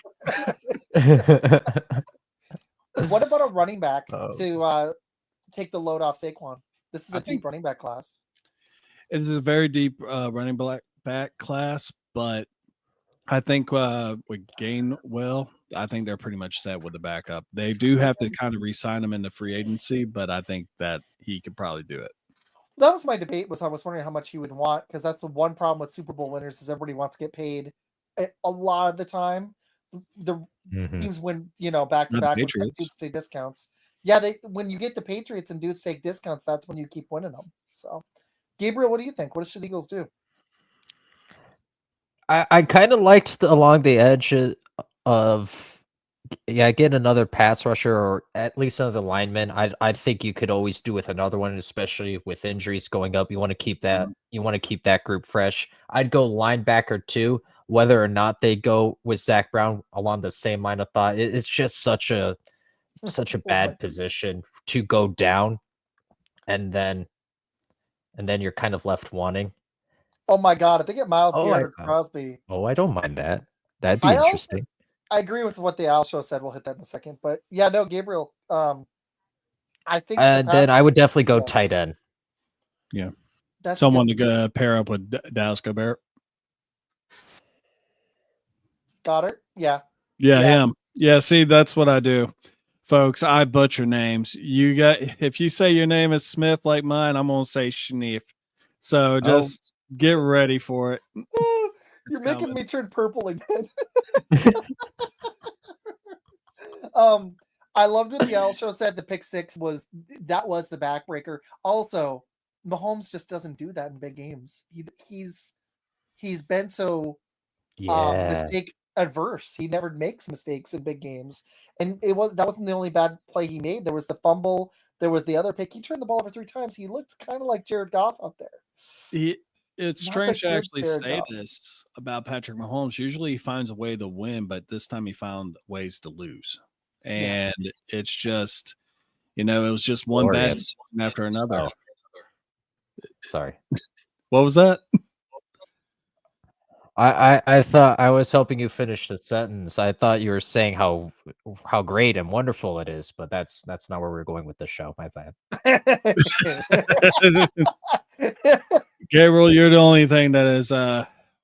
What about a running back to take the load off Saquon? This is a deep running back class. It is a very deep running back class, but I think with Gainwell, I think they're pretty much set with the backup. They do have to kind of re-sign him into free agency, but I think that he could probably do it. That was my debate. I was wondering how much he would want, because that's the one problem with Super Bowl winners is everybody wants to get paid a lot of the time. The teams win, back to back with dudes take discounts. Yeah, when you get the Patriots and dudes take discounts, that's when you keep winning them. So, Gabriel, what do you think? What should the Eagles do? I kind of liked along the edge of get another pass rusher or at least another lineman. I think you could always do with another one, especially with injuries going up. You want to keep that. You want to keep that group fresh. I'd go linebacker too. Whether or not they go with Zach Brown along the same line of thought, it's just such a bad position to go down, and then you're kind of left wanting. Oh my God! If they get Miles Garrett or Crosby, I don't mind that. That'd be interesting. I agree with what the Al Show said. We'll hit that in a second, but yeah, no, Gabriel. I think, and then I would definitely go tight end. Yeah, that's someone to go pair up with Dallas Goedert. Got it. Yeah. Yeah, him. Yeah, see, that's what I do. Folks, I butcher names. If you say your name is Smith like mine, I'm gonna say Schneef. So just get ready for it. You're making me turn purple again. I loved what the L show said. The pick six was the backbreaker. Also, Mahomes just doesn't do that in big games. He's been so mistake adverse. He never makes mistakes in big games, and that wasn't the only bad play he made. There was the fumble. There was the other pick. He turned the ball over 3 times. He looked kind of like Jared Goff out there. It's strange to actually say this about Patrick Mahomes. Usually he finds a way to win, but this time he found ways to lose. And it's just, it was just one bad decision after another. Sorry. What was that? I thought I was helping you finish the sentence. I thought you were saying how great and wonderful it is, but that's not where we're going with the show. My bad. Gabriel, you're the only thing that is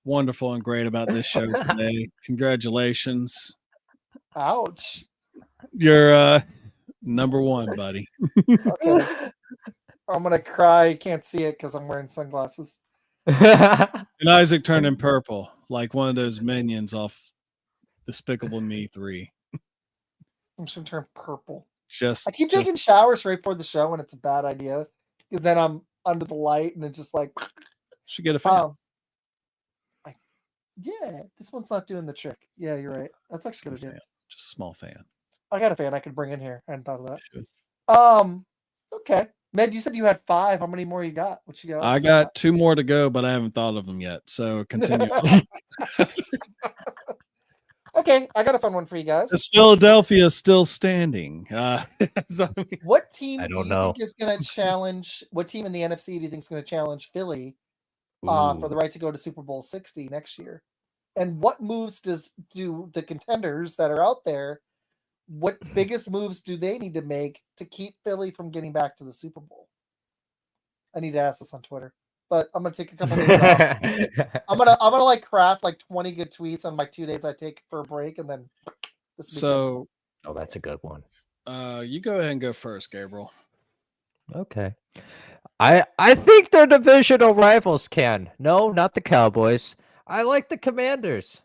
wonderful and great about this show today. Congratulations. Ouch. You're number one, buddy. Okay. I'm gonna cry. Can't see it because I'm wearing sunglasses. And Isaac turned in purple, like one of those minions off Despicable Me 3. I'm just gonna turn purple. I keep taking showers right before the show, and it's a bad idea. Because then I'm under the light, and it's just like should get a fan. Yeah, this one's not doing the trick. Yeah, you're right. That's actually gonna do it. Just a small fan. I got a fan I could bring in here. I hadn't thought of that. Okay. Med, you said you had 5. How many more you got? What you got? I got 2 more to go, but I haven't thought of them yet. So continue. Okay, I got a fun one for you guys. Is Philadelphia still standing? What team do you think is going to challenge? What team in the NFC do you think is going to challenge Philly for the right to go to Super Bowl 60 next year? And what moves do the contenders that are out there? What biggest moves do they need to make to keep Philly from getting back to the Super Bowl? I need to ask this on Twitter, but I'm gonna take a couple days off. I'm gonna like craft like 20 good tweets on my 2 days I take for a break, and then oh, that's a good one. You go ahead and go first, Gabriel. Okay. I think their divisional rivals can. No, not the Cowboys. I like the Commanders.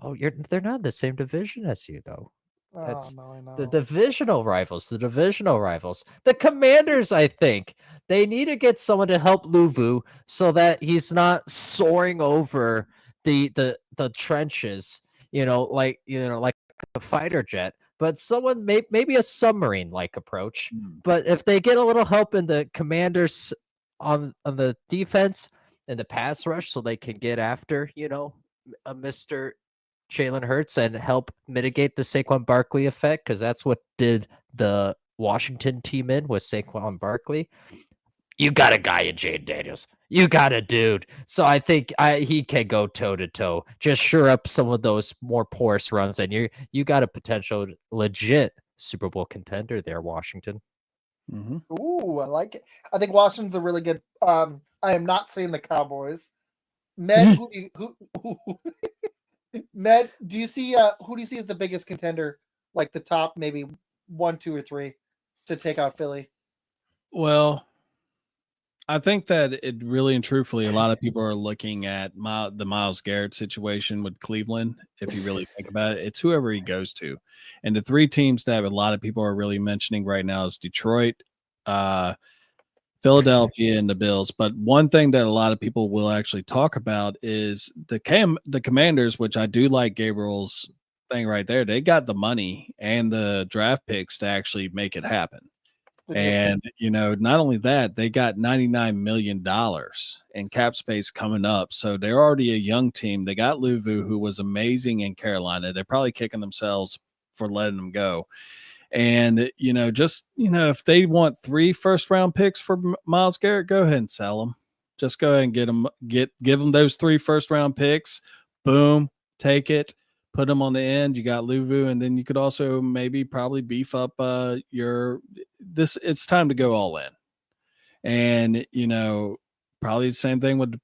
Oh, they're not in the same division as you though. That's no, I know. The divisional rivals. The Commanders, I think, they need to get someone to help Luvu so that he's not soaring over the trenches, like a fighter jet, but someone maybe a submarine-like approach. But if they get a little help in the Commanders on the defense and the pass rush so they can get after, a Mr. Jalen Hurts and help mitigate the Saquon Barkley effect, because that's what did the Washington team in with Saquon Barkley. You got a guy in Jayden Daniels. You got a dude. So I think he can go toe to toe. Just shore up some of those more porous runs, and you got a potential legit Super Bowl contender there, Washington. Mm-hmm. Ooh, I like it. I think Washington's a really good. I am not saying the Cowboys. Men, Med, who do you see as the biggest contender, like the top maybe 1, 2, or 3 to take out Philly? Well, I think that it really and truthfully, a lot of people are looking at the Myles Garrett situation with Cleveland. If you really think about it, it's whoever he goes to. And the 3 teams that a lot of people are really mentioning right now is Detroit, Philadelphia, and the Bills. But one thing that a lot of people will actually talk about is the Commanders, which I do like Gabriel's thing right there. They got the money and the draft picks to actually make it happen. And, not only that, they got $99 million in cap space coming up. So they're already a young team. They got Luvu, who was amazing in Carolina. They're probably kicking themselves for letting him go. And, if they want 3 first-round picks for Myles Garrett, go ahead and sell them. Just go ahead and give them those 3 first-round picks. Boom, take it. Put them on the end. You got Luvu, and then you could also probably beef up it's time to go all in. And, probably the same thing with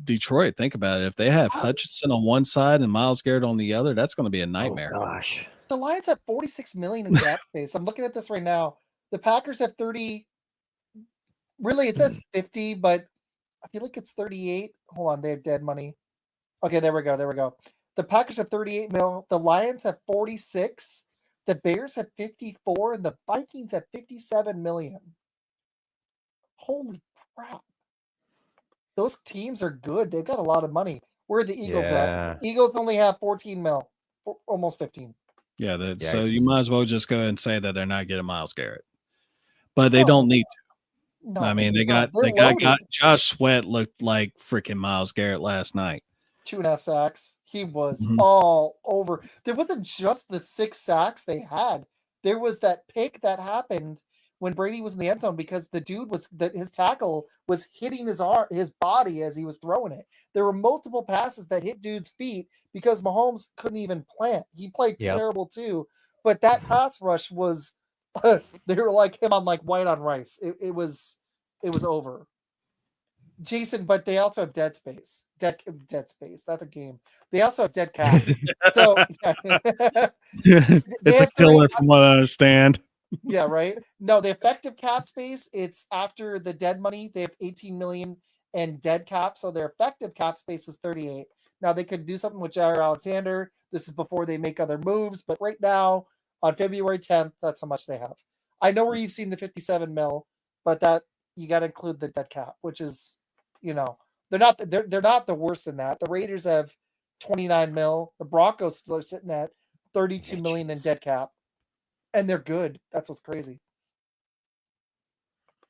Detroit. Think about it. If they have Hutchinson on one side and Myles Garrett on the other, that's going to be a nightmare. Oh, gosh. The Lions have 46 million in cap space. I'm looking at this right now. The Packers have 30. Really, it says 50, but I feel like it's 38. Hold on, they have dead money. Okay, there we go. The Packers have 38 mil. The Lions have 46. The Bears have 54, and the Vikings have 57 million. Holy crap. Those teams are good. They've got a lot of money. Where are the Eagles at? Eagles only have 14 mil, almost 15. Yeah, so you might as well just go ahead and say that they're not getting Myles Garrett. But they don't need to. No, I mean, they got Josh Sweat looked like freaking Myles Garrett last night. 2.5 sacks. He was all over. There wasn't just the 6 sacks they had. There was that pick that happened when Brady was in the end zone because the dude his tackle was hitting his body as he was throwing it. There were multiple passes that hit dude's feet because Mahomes couldn't even plant. He played terrible too. But that pass rush was they were like him on like white on rice. It was over. Jason, but they also have dead space. Dead space. That's a game. They also have dead cap. So it's a killer from what I understand. Yeah, right. No, the effective cap space, it's after the dead money. They have 18 million and dead cap, so their effective cap space is 38. Now they could do something with Jair Alexander. This is before they make other moves, but right now on February 10th, that's how much they have. I know where you've seen the 57 mil, but that you got to include the dead cap, which is, they're not the worst in that. The Raiders have 29 mil. The Broncos still are sitting at 32 million in dead cap. And they're good. That's what's crazy.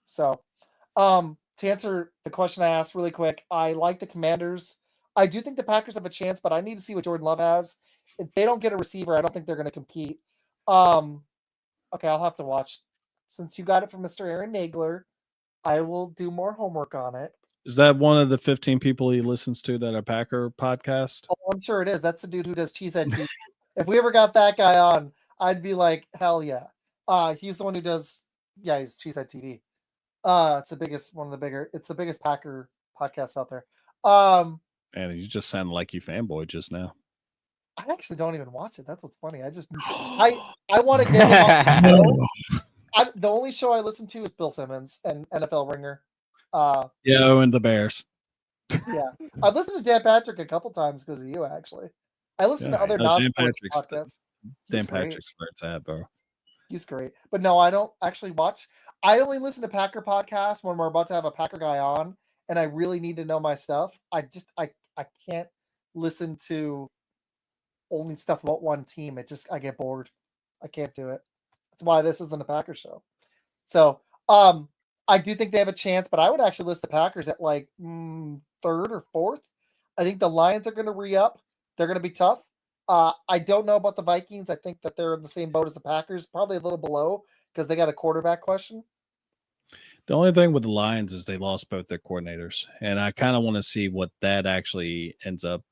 So, to answer the question I asked really quick, I like the Commanders. I do think the Packers have a chance, but I need to see what Jordan Love has. If they don't get a receiver, I don't think they're going to compete. Okay, I'll have to watch. Since you got it from Mr. Aaron Nagler, I will do more homework on it. Is that one of the 15 people he listens to that are Packer podcast? Oh, I'm sure it is. That's the dude who does Cheesehead TV. If we ever got that guy on, I'd be like, hell yeah. He's the one who does, he's Cheesehead TV. It's the biggest Packer podcast out there. And you just sounded like you fanboy just now. I actually don't even watch it. That's what's funny. I want to get it off the only show I listen to is Bill Simmons and NFL Ringer. And the Bears. Yeah. I've listened to Dan Patrick a couple times because of you, actually. I listen to other non-sports podcasts. Dan Patrick's where it's at, bro. He's great. But no, I don't actually watch. I only listen to Packer podcasts when we're about to have a Packer guy on and I really need to know my stuff. I can't listen to only stuff about one team. I get bored. I can't do it. That's why this isn't a Packer show. So, I do think they have a chance, but I would actually list the Packers at like 3rd or 4th. I think the Lions are going to re-up. They're going to be tough. I don't know about the Vikings. I think that they're in the same boat as the Packers, probably a little below because they got a quarterback question. The only thing with the Lions is they lost both their coordinators, and I kind of want to see what that actually ends up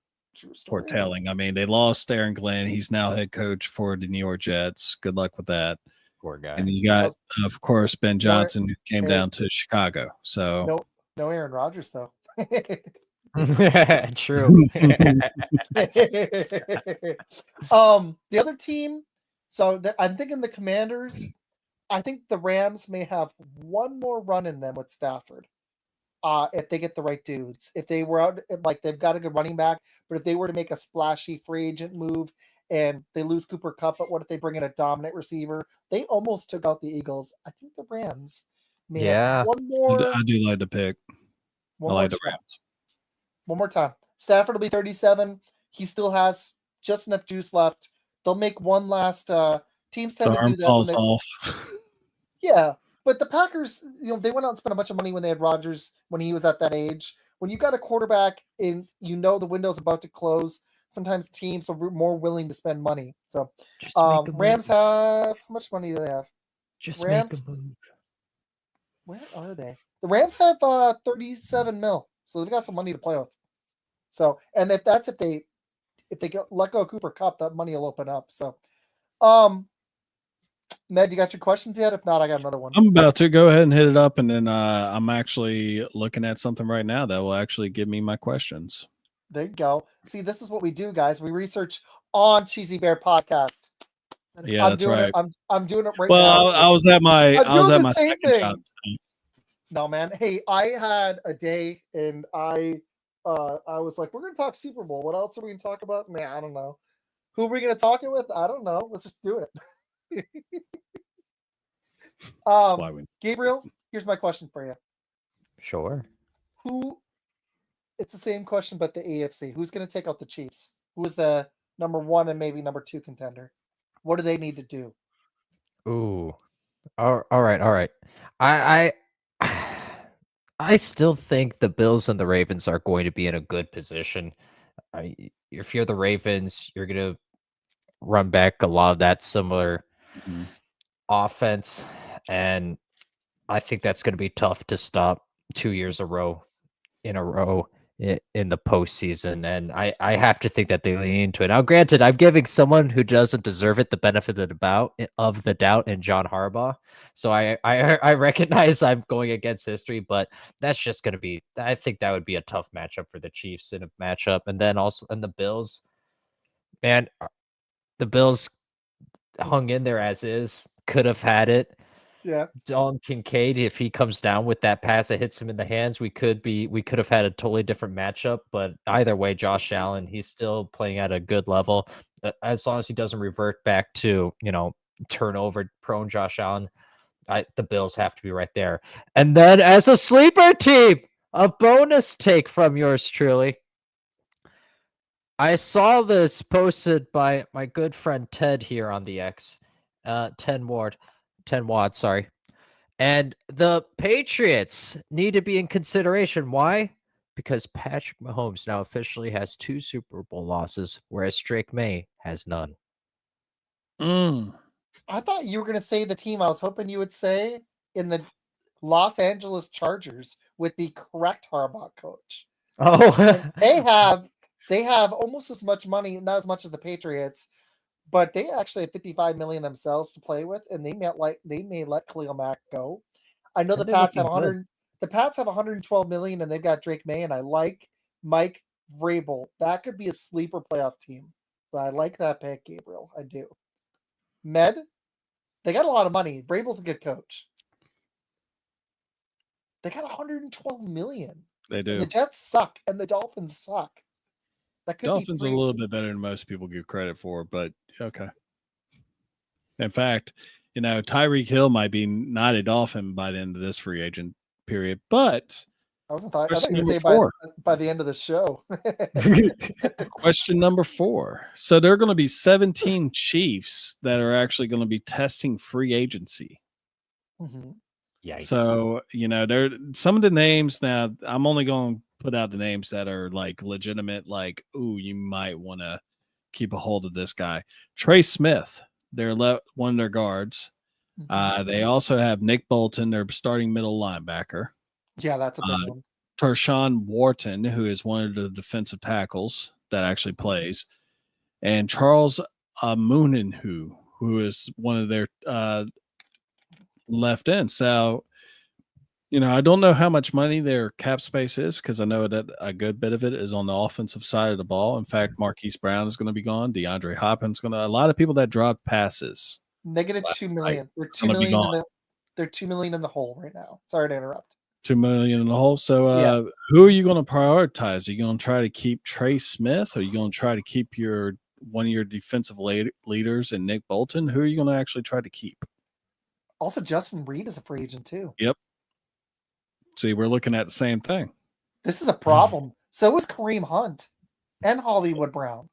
foretelling. I mean, they lost Aaron Glenn. He's now head coach for the New York Jets. Good luck with that. Poor guy. And you got, of course, Ben Johnson, who came down to Chicago. So no Aaron Rodgers, though. True. The other team, I'm thinking the Commanders. I think the Rams may have one more run in them with Stafford. If they get the right dudes. If they were out, like they've got a good running back, but if they were to make a splashy free agent move and they lose Cooper Kupp, but what if they bring in a dominant receiver? They almost took out the Eagles. I think the Rams may have one more. I do like the pick. I like the Rams. One more time. Stafford will be 37. He still has just enough juice left. They'll make one last. Teams tend to do that. Falls off. Yeah, but the Packers, they went out and spent a bunch of money when they had Rodgers when he was at that age. When you got a quarterback and the window's about to close, sometimes teams are more willing to spend money. So, Rams have how much money do they have? Rams, make a move. Where are they? The Rams have 37 mil, so they've got some money to play with. So, and if they let go of Cooper Kupp, that money will open up. So, Ned, you got your questions yet? If not, I got another one. I'm about to go ahead and hit it up, and then I'm actually looking at something right now that will actually give me my questions. There you go. See, this is what we do, guys. We research on Cheesy Bear Podcast. Yeah, that's right. I'm doing it right well, now. I was at my the same second thing. job. No, man. Hey, I had a day and I was like, we're gonna talk Super Bowl. What else are we gonna talk about? Man, I don't know. Who are we gonna talk it with? I don't know. Let's just do it. Gabriel, here's my question for you. Sure. It's the same question, but the AFC. Who's gonna take out the Chiefs? Who is the number 1 and maybe number 2 contender? What do they need to do? Ooh. All right. I I still think the Bills and the Ravens are going to be in a good position. If you're the Ravens, you're going to run back a lot of that similar offense, and I think that's going to be tough to stop 2 years in a row in the postseason, and I have to think that they lean into it. Now, granted, I'm giving someone who doesn't deserve it the benefit of the doubt in John Harbaugh, so I recognize I'm going against history, but that's just going to be. I think that would be a tough matchup for the Chiefs in a matchup, and then also and the Bills, man, the Bills hung in there as is, could have had it. Yeah. Dalton Kincaid, if he comes down with that pass that hits him in the hands, we could have had a totally different matchup. But either way, Josh Allen, he's still playing at a good level. As long as he doesn't revert back to, turnover prone Josh Allen, the Bills have to be right there. And then as a sleeper team, a bonus take from yours truly. I saw this posted by my good friend Ted here on the X, 10 Watt, sorry. And the Patriots need to be in consideration. Why? Because Patrick Mahomes now officially has 2 Super Bowl losses, whereas Drake May has none. I thought you were going to say the team I was hoping you would say in the Los Angeles Chargers with the correct Harbaugh coach. Oh, and they have almost as much money, not as much as the Patriots, but they actually have 55 million themselves to play with, and they may let Khalil Mack go. I know the Pats have 100. Good. The Pats have 112 million, and they've got Drake May, and I like Mike Vrabel. That could be a sleeper playoff team. So I like that pick, Gabriel. I do. Med, they got a lot of money. Vrabel's a good coach. They got 112 million. They do. And the Jets suck, and the Dolphins suck. Dolphins are a little bit better than most people give credit for, but okay. In fact, Tyreek Hill might be not a Dolphin by the end of this free agent period, but I thought you were going to say by the end of the show. Question number 4. So there are going to be 17 Chiefs that are actually going to be testing free agency. Mm-hmm. Yikes. So, there some of the names now, I'm only going to put out the names that are like legitimate, like, ooh, you might want to keep a hold of this guy. Trey Smith, they're one of their guards. Mm-hmm. They also have Nick Bolton, their starting middle linebacker. Yeah, that's a big one. Tershawn Wharton, who is one of the defensive tackles that actually plays, and Charles Amuninu, who is one of their left end. So, I don't know how much money their cap space is because I know that a good bit of it is on the offensive side of the ball. In fact, Marquise Brown is going to be gone. DeAndre Hopkins a lot of people that dropped passes. Negative 2 million. They're 2 million. They're 2 million in the hole right now. Sorry to interrupt. 2 million in the hole. So, who are you going to prioritize? Are you going to try to keep Trey Smith? Or are you going to try to keep one of your defensive leaders and Nick Bolton? Who are you going to actually try to keep? Also, Justin Reed is a free agent too. Yep. See, we're looking at the same thing. This is a problem. So is Kareem Hunt and Hollywood Brown.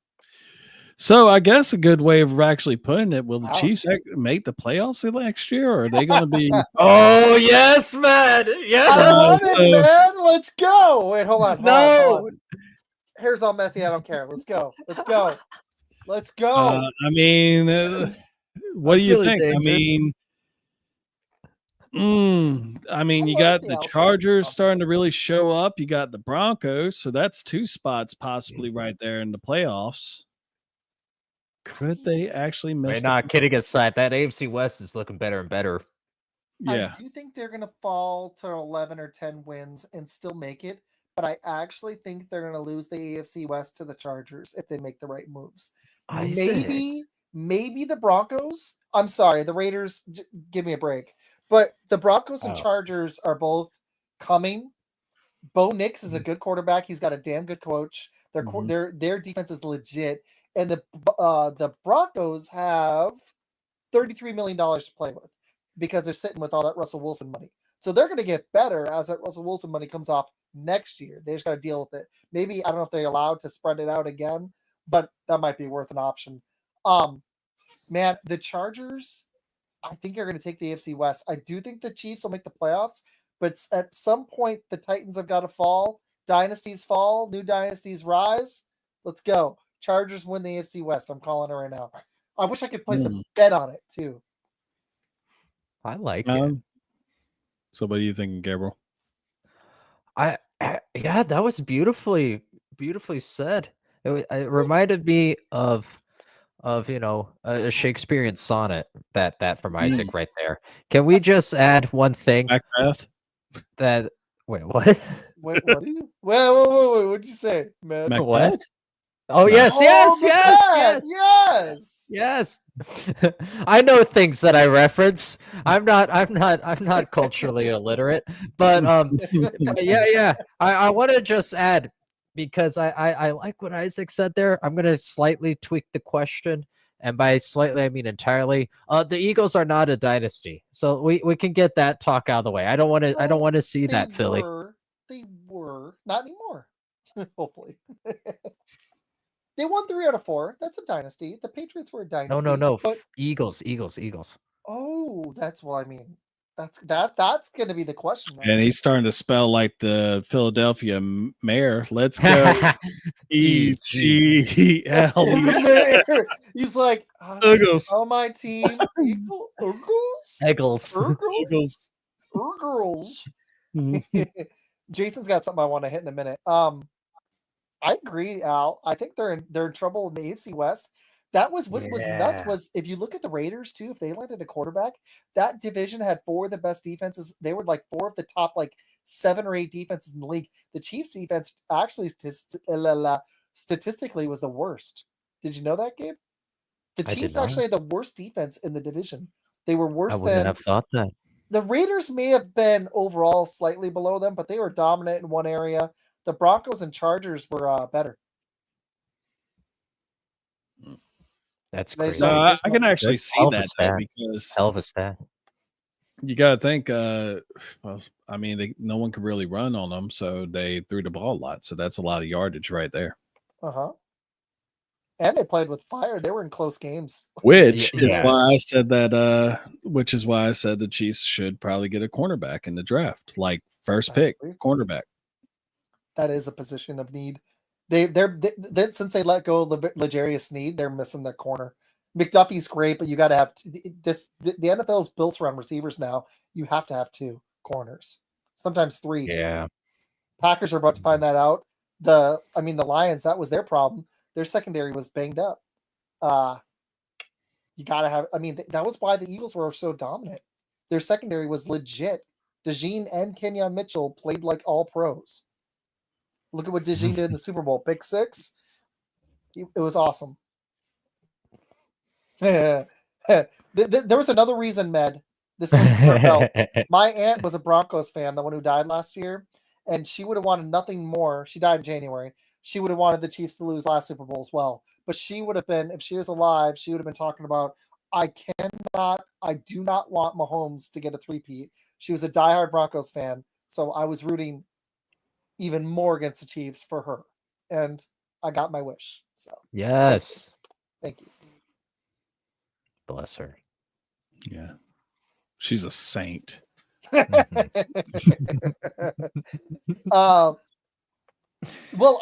So I guess a good way of actually putting it, will the Chiefs make the playoffs next year, or are they going to be? Oh, yes, man. Yes. I love it, man. Let's go. Wait, hold on. Hold on. Hair's all messy. I don't care. Let's go. Let's go. What do you think? Dangerous. You got the Chargers starting to really show up. You got the Broncos, so that's 2 spots possibly right there in the playoffs. Could they actually miss? Not kidding aside, that AFC West is looking better and better. Yeah. I do think they're going to fall to 11 or 10 wins and still make it, but I actually think they're going to lose the AFC West to the Chargers if they make the right moves. maybe the Broncos. I'm sorry, the Raiders. Give me a break. But the Broncos and Chargers are both coming. Bo Nix is a good quarterback. He's got a damn good coach. Their defense is legit, and the Broncos have $33 million to play with because they're sitting with all that Russell Wilson money. So they're going to get better as that Russell Wilson money comes off next year. They just got to deal with it. Maybe, I don't know if they're allowed to spread it out again, but that might be worth an option. Man, the Chargers, I think are going to take the AFC West. I do think the Chiefs will make the playoffs, but at some point the Titans have got to fall. Dynasties fall, new dynasties rise. Let's go. Chargers win the AFC West. I'm calling it right now. I wish I could place a bet on it too. I like it. So what are you thinking, Gabriel? Yeah, that was beautifully said. It reminded me of a Shakespearean sonnet that from Isaac right there. Can we just add one thing? Macbeth? Wait, what? Wait, what'd you say, man? Macbeth? What? Oh, No. yes. I know things that I reference. I'm not culturally illiterate, but yeah. I want to just add, because I like what Isaac said there. I'm gonna slightly tweak the question, and by slightly I mean entirely. The Eagles are not a dynasty, so we can get that talk out of the way. I don't want to see that, Philly. They were not anymore. Hopefully. They won 3 out of 4. That's a dynasty. The Patriots were a dynasty. No. But... Eagles. Oh, that's what I mean. That's going to be the question. And he's starting to spell like the Philadelphia mayor. Let's go. EGL. He's like, Eagles. oh, my team. Eagles. Jason's got something I want to hit in a minute. I agree, Al. I think they're in trouble in the AFC West. That was what was nuts. Was if you look at the Raiders too, if they landed a quarterback, that division had 4 of the best defenses. They were like 4 of the top 7 or 8 defenses in the league. The Chiefs defense actually statistically was the worst. Did you know that, Gabe? The Chiefs actually had the worst defense in the division. They were worse than. I wouldn't have thought that. The Raiders may have been overall slightly below them, but they were dominant in one area. The Broncos and Chargers were better. That's crazy. No, I can actually see that because hell of a stat. You got to think. Well, I mean, no one could really run on them, so they threw the ball a lot. So that's a lot of yardage right there. And they played with fire. They were in close games. Which is why I said that. Which is why I said the Chiefs should probably get a cornerback in the draft, like first pick cornerback. That is a position of need. They're since they let go of L'Jarius Sneed, they're missing their corner. McDuffie's great, but you got to have this. The NFL is built around receivers now. You have to have 2 corners, sometimes 3. Yeah. Packers are about to find that out. The Lions, that was their problem. Their secondary was banged up. You got to have. That was why the Eagles were so dominant. Their secondary was legit. DeJean and Kenyon Mitchell played like all pros. Look at what DeJean did in the Super Bowl. Pick 6. It was awesome. There was another reason, Med. This one's my aunt was a Broncos fan, the one who died last year, and she would have wanted nothing more. She died in January. She would have wanted the Chiefs to lose last Super Bowl as well. But she would have been, if she was alive, she would have been talking about, I do not want Mahomes to get a 3-peat. She was a diehard Broncos fan, so I was rooting even more against the Chiefs for her, and I got my wish. So yes, thank you. Bless her. Yeah, she's a saint. Well,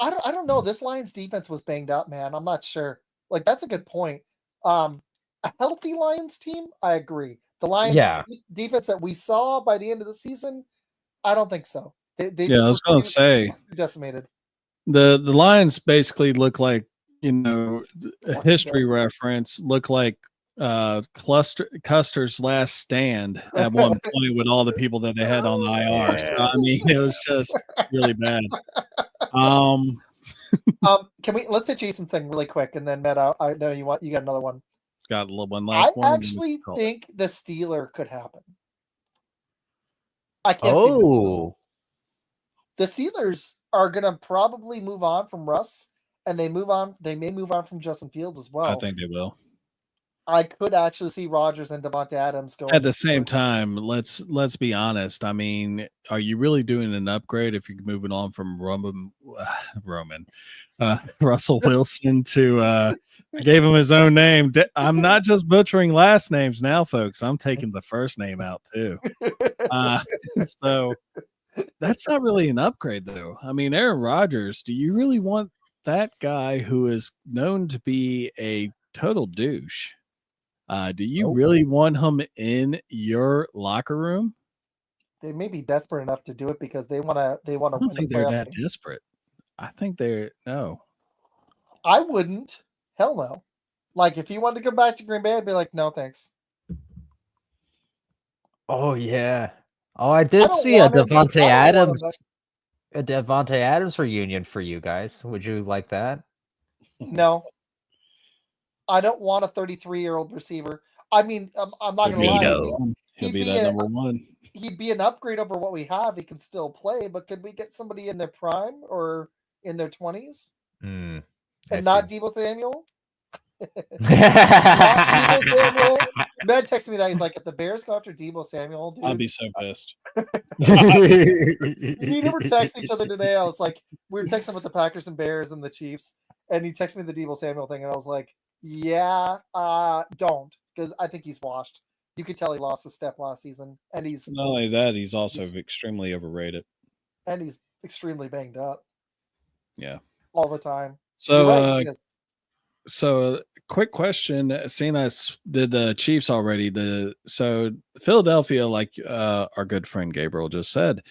I don't know. This Lions defense was banged up, man. I'm not sure. That's a good point. A healthy Lions team, I agree. The Lions defense that we saw by the end of the season, I don't think so. I was going to say decimated. The Lions basically look like, a history reference, look like Custer's last stand at one point with all the people that they had on the IR. So, it was just really bad. Let's hit Jason's thing really quick, and then Matt, I know you got another one. got one last one. I actually think the Steeler could happen. I can't Oh. The Steelers are gonna probably move on from Russ, and they may move on from Justin Fields as well. I think they will. I could actually see Rodgers and Devontae Adams going. At the same time, let's be honest. I mean, are you really doing an upgrade if you're moving on from Russell Wilson to I gave him his own name. I'm not just butchering last names now, folks. I'm taking the first name out too. So that's not really an upgrade, though. I mean, Aaron Rodgers, do you really want that guy who is known to be a total douche? Do you really want him in your locker room? They may be desperate enough to do it because they want to. I don't think they're that desperate. I think no. I wouldn't. Hell no. Like if he wanted to come back to Green Bay, I'd be like, no, thanks. Oh yeah. Oh, I did see a Devontae Adams reunion for you guys. Would you like that? No. I don't want a 33-year-old receiver. I mean, I'm not going to lie. He'd be that number one. He'd be an upgrade over what we have. He can still play, but could we get somebody in their prime or in their 20s? And not Deebo Samuel? Deebo Samuel. Matt texted me that. He's like, if the Bears go after Deebo Samuel, dude. I'd be so pissed. Me and him were texting each other today. I was like, we were texting with the Packers and Bears and the Chiefs. And he texted me the Deebo Samuel thing. And I was like, yeah, don't. Because I think he's washed. You could tell he lost a step last season. And he's not only that, he's also extremely overrated. And he's extremely banged up. Yeah. All the time. So, quick question. Seeing us did the Chiefs already. So Philadelphia, like our good friend Gabriel just said,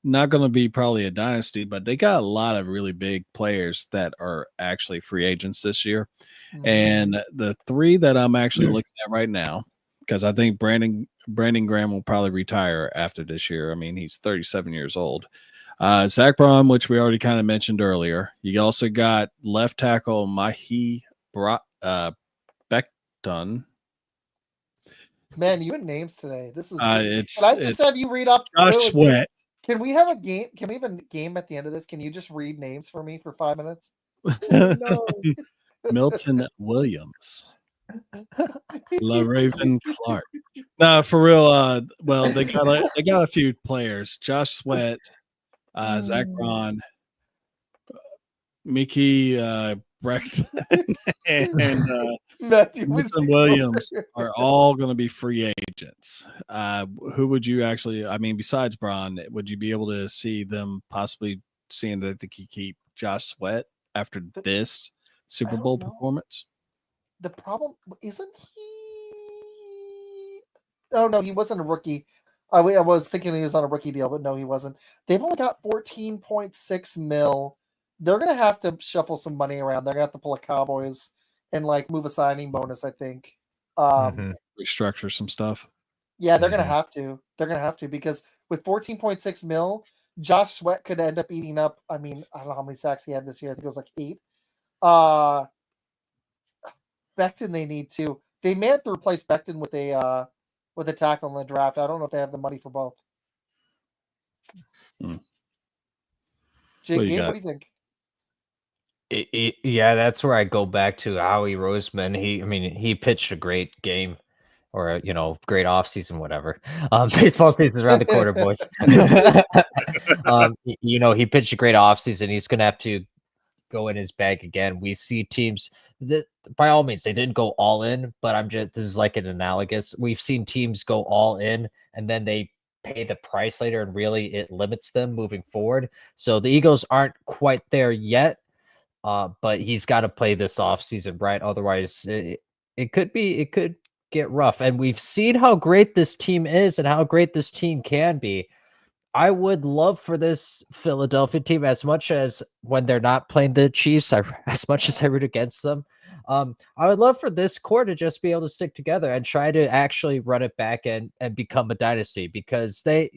not going to be probably a dynasty, but they got a lot of really big players that are actually free agents this year. Mm-hmm. And the three that I'm actually looking at right now, because I think Brandon Graham will probably retire after this year. I mean, he's 37 years old. Zach Braun, which we already kind of mentioned earlier. You also got left tackle Mahi Becton. Man, you had names today. This is it's. Can I just have you read off Josh Sweat. Can we have a game? Can we have a game at the end of this? Can you just read names for me for 5 minutes? No. Milton Williams. LaRaven Clark. No, for real. Well, they got a few players. Josh Sweat, Zach Braun, Mickey Breckton, and Milton Williams are all going to be free agents. Who would you actually? I mean, besides Braun, would you be able to see them possibly seeing that they could keep Josh Sweat after this Super Bowl performance? The problem isn't he? Oh no, he wasn't a rookie. I was thinking he was on a rookie deal, but no, he wasn't. They've only got 14.6 mil. They're gonna have to shuffle some money around. They're gonna have to pull a Cowboys and like move a signing bonus. I think restructure some stuff. Yeah, they're gonna have to. They're gonna have to because with 14.6 mil, Josh Sweat could end up eating up. I mean, I don't know how many sacks he had this year. I think it was like 8. Becton they need to. They may have to replace Becton with a tackle in the draft. I don't know if they have the money for both. Jake, what do you think? Yeah, that's where I go back to Howie Roseman. He pitched a great game, or great offseason, whatever. Baseball season's around the corner, boys. He pitched a great offseason. He's gonna have to go in his bag again. We see teams that, by all means, they didn't go all in, but this is like an analogous. We've seen teams go all in and then they pay the price later, and really it limits them moving forward. So the Eagles aren't quite there yet, but he's got to play this offseason, right? Otherwise, it could get rough. And we've seen how great this team is and how great this team can be. I would love for this Philadelphia team, as much as when they're not playing the Chiefs, as much as I root against them, I would love for this core to just be able to stick together and try to actually run it back and become a dynasty, because they've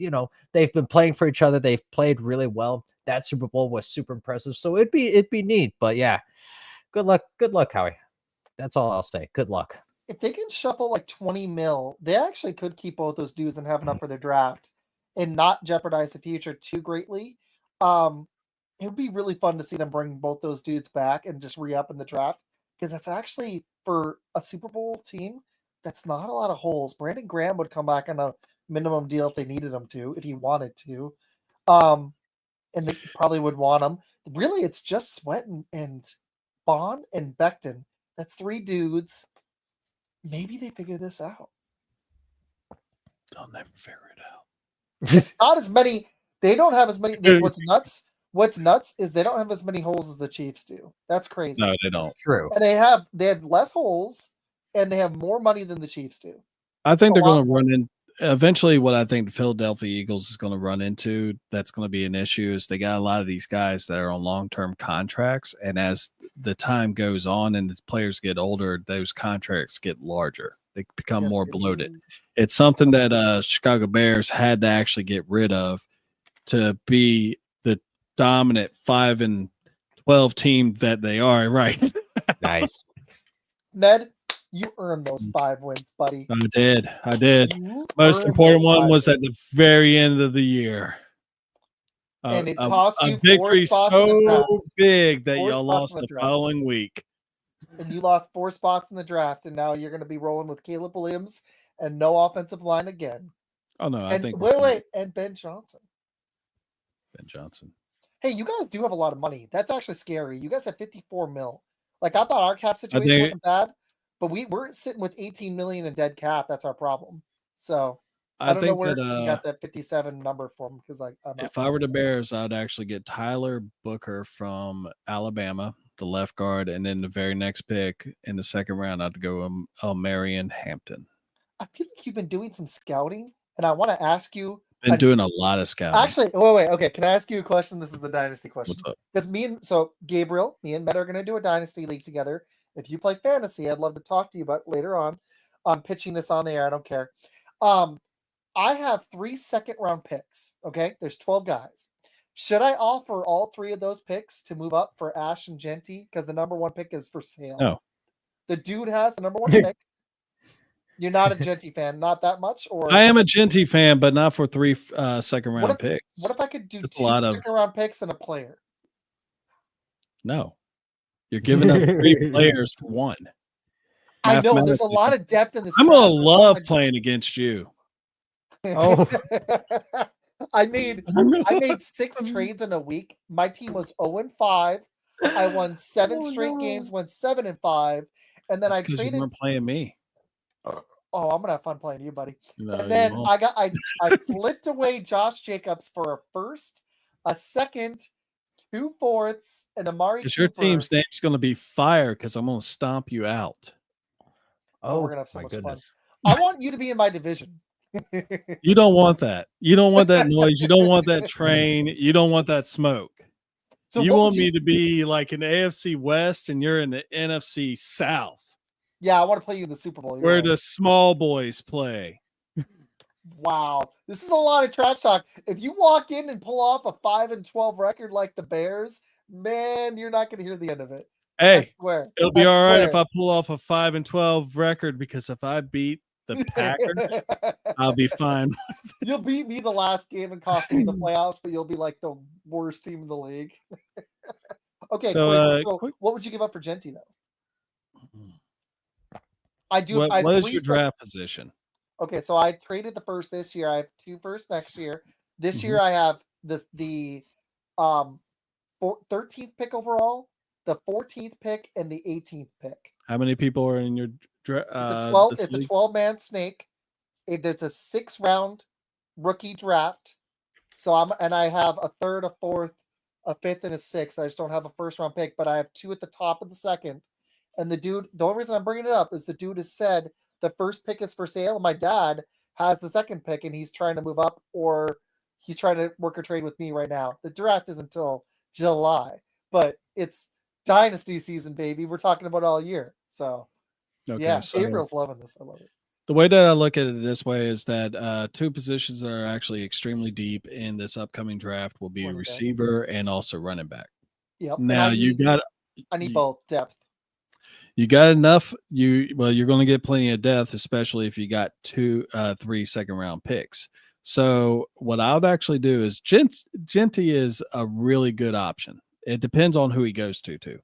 been playing for each other. They've played really well. That Super Bowl was super impressive. So it'd be neat. But yeah, good luck, Howie. That's all I'll say. Good luck. if they can shuffle like 20 mil, they actually could keep both those dudes and have enough for their draft and not jeopardize the future too greatly. It would be really fun to see them bring both those dudes back and just re-up in the draft, because that's actually, for a Super Bowl team, that's not a lot of holes. Brandon Graham would come back on a minimum deal if they needed him to, if he wanted to. And they probably would want him. Really, it's just Sweat and Bond and Becton. That's 3 dudes. Maybe they figure this out. They'll never figure it out. Not as many. They don't have as many. What's nuts is they don't have as many holes as the Chiefs do. That's crazy. No, they don't. True. And they have less holes, and they have more money than the Chiefs do. I think they're going to run in. Eventually, what I think the Philadelphia Eagles is going to run into, that's going to be an issue, is they got a lot of these guys that are on long-term contracts, and as the time goes on and the players get older, those contracts get larger. They become more bloated. It's something that Chicago Bears had to actually get rid of to be the dominant 5-12 team that they are, right? Nice. Med, you earned those 5 wins, buddy. I did. Most important one was at the very end of the year. And it cost you a victory so big that 4 y'all lost the draft. following week. And you lost 4 spots in the draft, and now you're going to be rolling with Caleb Williams and no offensive line again. Oh no, I think and Ben Johnson. Ben Johnson. Hey, you guys do have a lot of money. That's actually scary. You guys have 54 mil. Like, I thought our cap situation wasn't bad, but we're sitting with 18 million in dead cap. That's our problem. So I don't know where you got that 57 number from, because if I were the Bears, I'd actually get Tyler Booker from Alabama, the left guard, and then the very next pick in the second round, I'd go Marion Hampton. I feel like you've been doing some scouting, and I want to ask you. Been doing a lot of scouting. Actually, wait. Okay, can I ask you a question? This is the dynasty question. What's up? Because Gabriel, me and Matt are going to do a dynasty league together. If you play fantasy, I'd love to talk to you about later on. I'm pitching this on the air. I don't care. I have 3 second-round picks. Okay, there's 12 guys. Should I offer all 3 of those picks to move up for Ash and Genty? Because the number 1 pick is for sale. No. The dude has the number 1 pick. You're not a Genty fan, not that much, or I am a Genty fan, but not for 3 second-round picks. What if I could do That's 2 second-round picks and a player? No, you're giving up 3 players for 1. I know there's a lot of depth in this. I'm gonna love playing against you. Oh, I made 6 trades in a week. My team was 0-5. I won 7 straight games, went 7-5, and then That's I traded. You weren't playing me. Oh, I'm gonna have fun playing you, buddy. No, and then I flipped away Josh Jacobs for a first, a second, 2 fourths, and Amari. Because your team's name's gonna be fire, because I'm gonna stomp you out. Oh, we're gonna have so much fun. I want you to be in my division. You don't want that. You don't want that noise. You don't want that train. You don't want that smoke. So you want me to be like in the AFC West and you're in the NFC South. Yeah, I want to play you in the Super Bowl. Where the small boys play. Wow. This is a lot of trash talk. If you walk in and pull off a 5-12 record like the Bears, man, you're not going to hear the end of it. Hey, it'll be all right if I pull off a 5-12 record, because if I beat the Packers, I'll be fine. You'll beat me the last game and cost me the playoffs, but you'll be like the worst team in the league. Okay, so what would you give up for Genty, though? I do. What is your draft position? Okay, so I traded the first this year. I have 2 firsts next year. This year I have the 13th pick overall, the 14th pick, and the 18th pick. How many people are in your draft? It's a 12-man snake. It's a 6-round rookie draft. So I have a 3rd, a 4th, a 5th, and a 6th. I just don't have a first-round pick, but I have 2 at the top of the 2nd. And the only reason I'm bringing it up is the dude has said the first pick is for sale. My dad has the 2nd pick, and he's trying to move up, or he's trying to work a trade with me right now. The draft is until July, but it's dynasty season, baby. We're talking about all year. So, yeah, Gabriel's loving this. I love it. The way that I look at it this way is that 2 positions that are actually extremely deep in this upcoming draft will be receiver and also running back. Yep. Now I need both depth. You got enough. You're going to get plenty of depth, especially if you got 3 second-round picks. So what I would actually do is Genty is a really good option. It depends on who he goes to, too.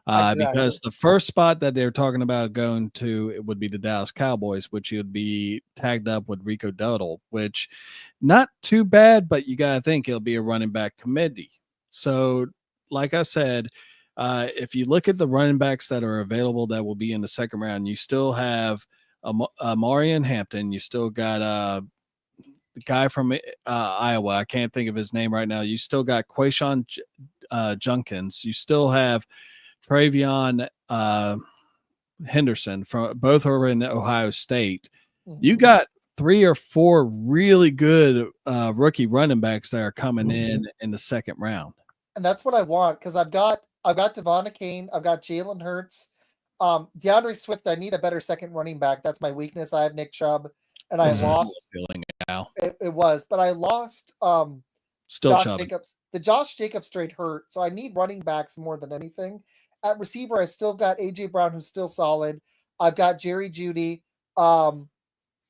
Exactly. Because the first spot that they're talking about going to, it would be the Dallas Cowboys, which would be tagged up with Rico Dowdle, which not too bad, but you got to think it'll be a running back committee. So, like I said, if you look at the running backs that are available that will be in the second round, you still have Marion Hampton. You still got the guy from Iowa. I can't think of his name right now. You still got Quayshawn Junkins. You still have Travion Henderson, from both over in Ohio State. You got 3 or 4 really good rookie running backs that are coming in the second round. And that's what I want, because I've got Devon Kane, I've got Jalen Hurts, DeAndre Swift. I need a better second running back. That's my weakness. I have Nick Chubb, and I lost. Feeling now. It was, but I lost still Josh Chubb. Jacobs. The Josh Jacobs trade hurt, so I need running backs more than anything. At receiver, I still got AJ Brown, who's still solid. I've got Jerry Jeudy. I've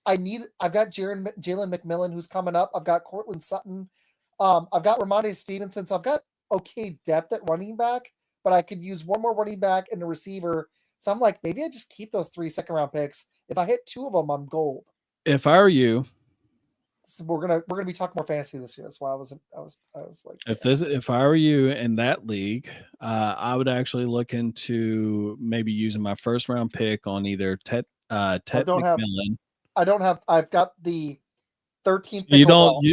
got Jalen McMillan, who's coming up. I've got Cortland Sutton. I've got Ramondre Stevenson. So I've got okay depth at running back, but I could use one more running back and a receiver. So I'm like, maybe I just keep those 3 second-round picks. If I hit 2 of them, I'm gold. If I were you, so we're gonna be talking more fantasy this year. That's why I was like, if I were you in that league, I would actually look into maybe using my first round pick on either Ted McMillan. I've got the 13th pick. You don't.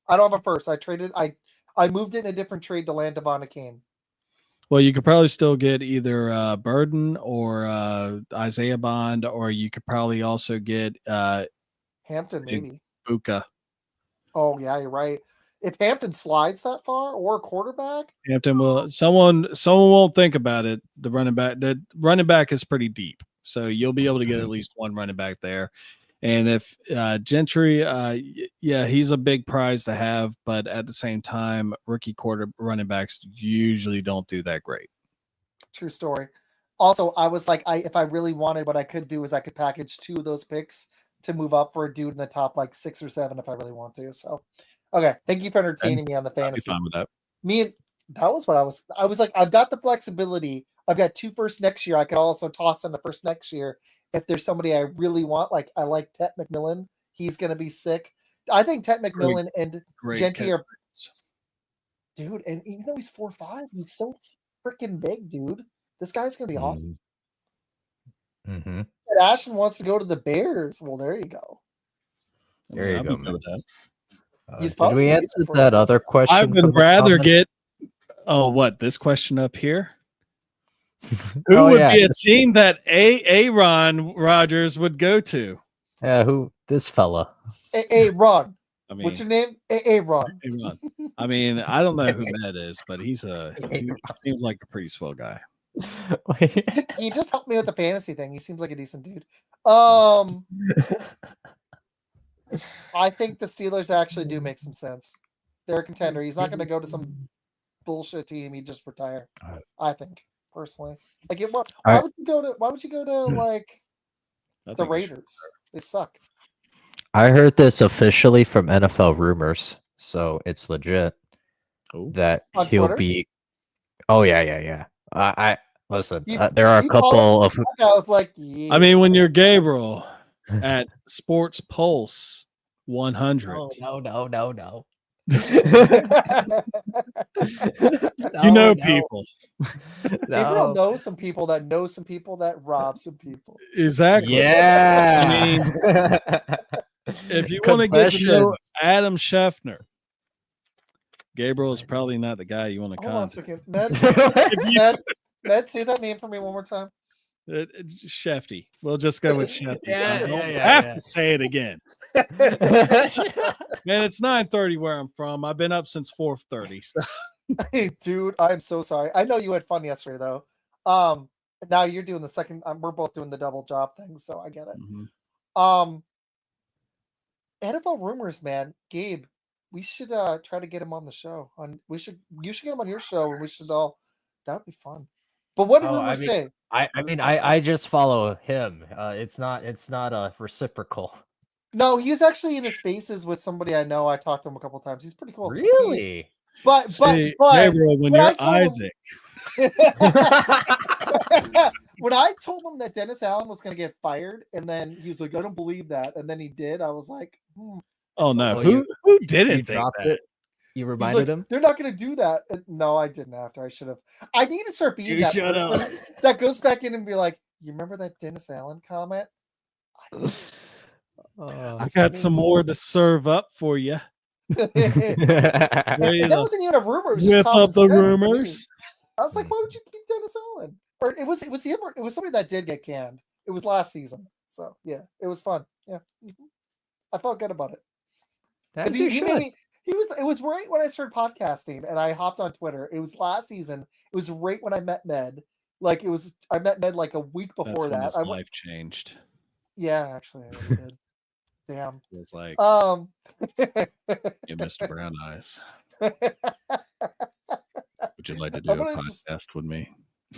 I don't have a first. I moved it in a different trade to land Devon Kane. Well, you could probably still get either Burden or Isaiah Bond, or you could probably also get Hampton, maybe. Buka. Oh yeah, you're right. If Hampton slides that far, or a quarterback, Hampton will. Someone won't think about it. The running back is pretty deep, so you'll be able to get at least one running back there. And if Gentry, yeah, he's a big prize to have, but at the same time, rookie running backs usually don't do that great. True story. Also, I was like, if I really wanted, what I could do is I could package 2 of those picks to move up for a dude in the top like 6 or 7 if I really want to. So, okay, thank you for entertaining me on the fantasy. I'd be fine with that. That was what I was like, I've got the flexibility. I've got 2 first next year. I could also toss in the first next year if there's somebody I really want. Like I like Ted McMillan. He's gonna be sick. I think Ted McMillan and Genty are, dude. And even though he's 4'5", he's so freaking big, dude. This guy's gonna be awesome. Mm-hmm. Ashton wants to go to the Bears. Well, there you go. There you go. Did we answer that other question? I would rather get. Oh, what? This question up here? Who would be a team that Aaron Rodgers would go to? Yeah, who? This fella. Ron. I mean, what's your name? Aaron. I mean, I don't know who that is, but he seems like a pretty swell guy. He just helped me with the fantasy thing. He seems like a decent dude. I think the Steelers actually do make some sense. They're a contender. He's not going to go to some bullshit team. He'd just retire. I think personally. Like, why would you go to like the Raiders? They suck. I heard this officially from NFL Rumors, so it's legit that he'll be. Oh yeah. I listen. There are a couple of. I was like, yeah. I mean, when you're Gabriel at Sports Pulse 100. No. You know people. Gabriel knows some people that know some people that rob some people. Exactly. Yeah. I mean, if you want to get to know Adam Scheffner, Gabriel is probably not the guy you want to contact. Hold on a second. Med, say that name for me one more time. Shefty. We'll just go with Shefty. Yeah, so I don't have to say it again. Man, it's 9:30 where I'm from. I've been up since 4:30. So. Hey, dude, I'm so sorry. I know you had fun yesterday, though. Now you're doing the second. We're both doing the double job thing, so I get it. Mm-hmm. NFL Rumors, man. Gabe, we should try to get him on the show. You should get him on your show, and we should all. That would be fun. But what did rumors say? I just follow him. It's not a reciprocal. No, he's actually in the spaces with somebody I know. I talked to him a couple times. He's pretty cool. Really? But Gabriel, when you're Isaac. When I told him that Dennis Allen was going to get fired, and then he was like, "I don't believe that," and then he did, I was like, "Oh no, who didn't think that?" It? You reminded him? They're not going to do that. No, I didn't. After I should have. I need to start being that person up. that goes back in and be like, "You remember that Dennis Allen comment?" I got some more to serve up for you. And that wasn't even a rumor. It was whip up the rumors. I was like, why would you keep Dennis Allen? Or it was him, or it was somebody that did get canned. It was last season. So yeah, it was fun. Yeah. I felt good about it. It was right when I started podcasting and I hopped on Twitter. It was last season. It was right when I met Med. Like I met Med like a week before that. His life changed. Yeah, actually I really did. Damn. It was like you Mr. Brown Eyes. Would you like to do a podcast with me?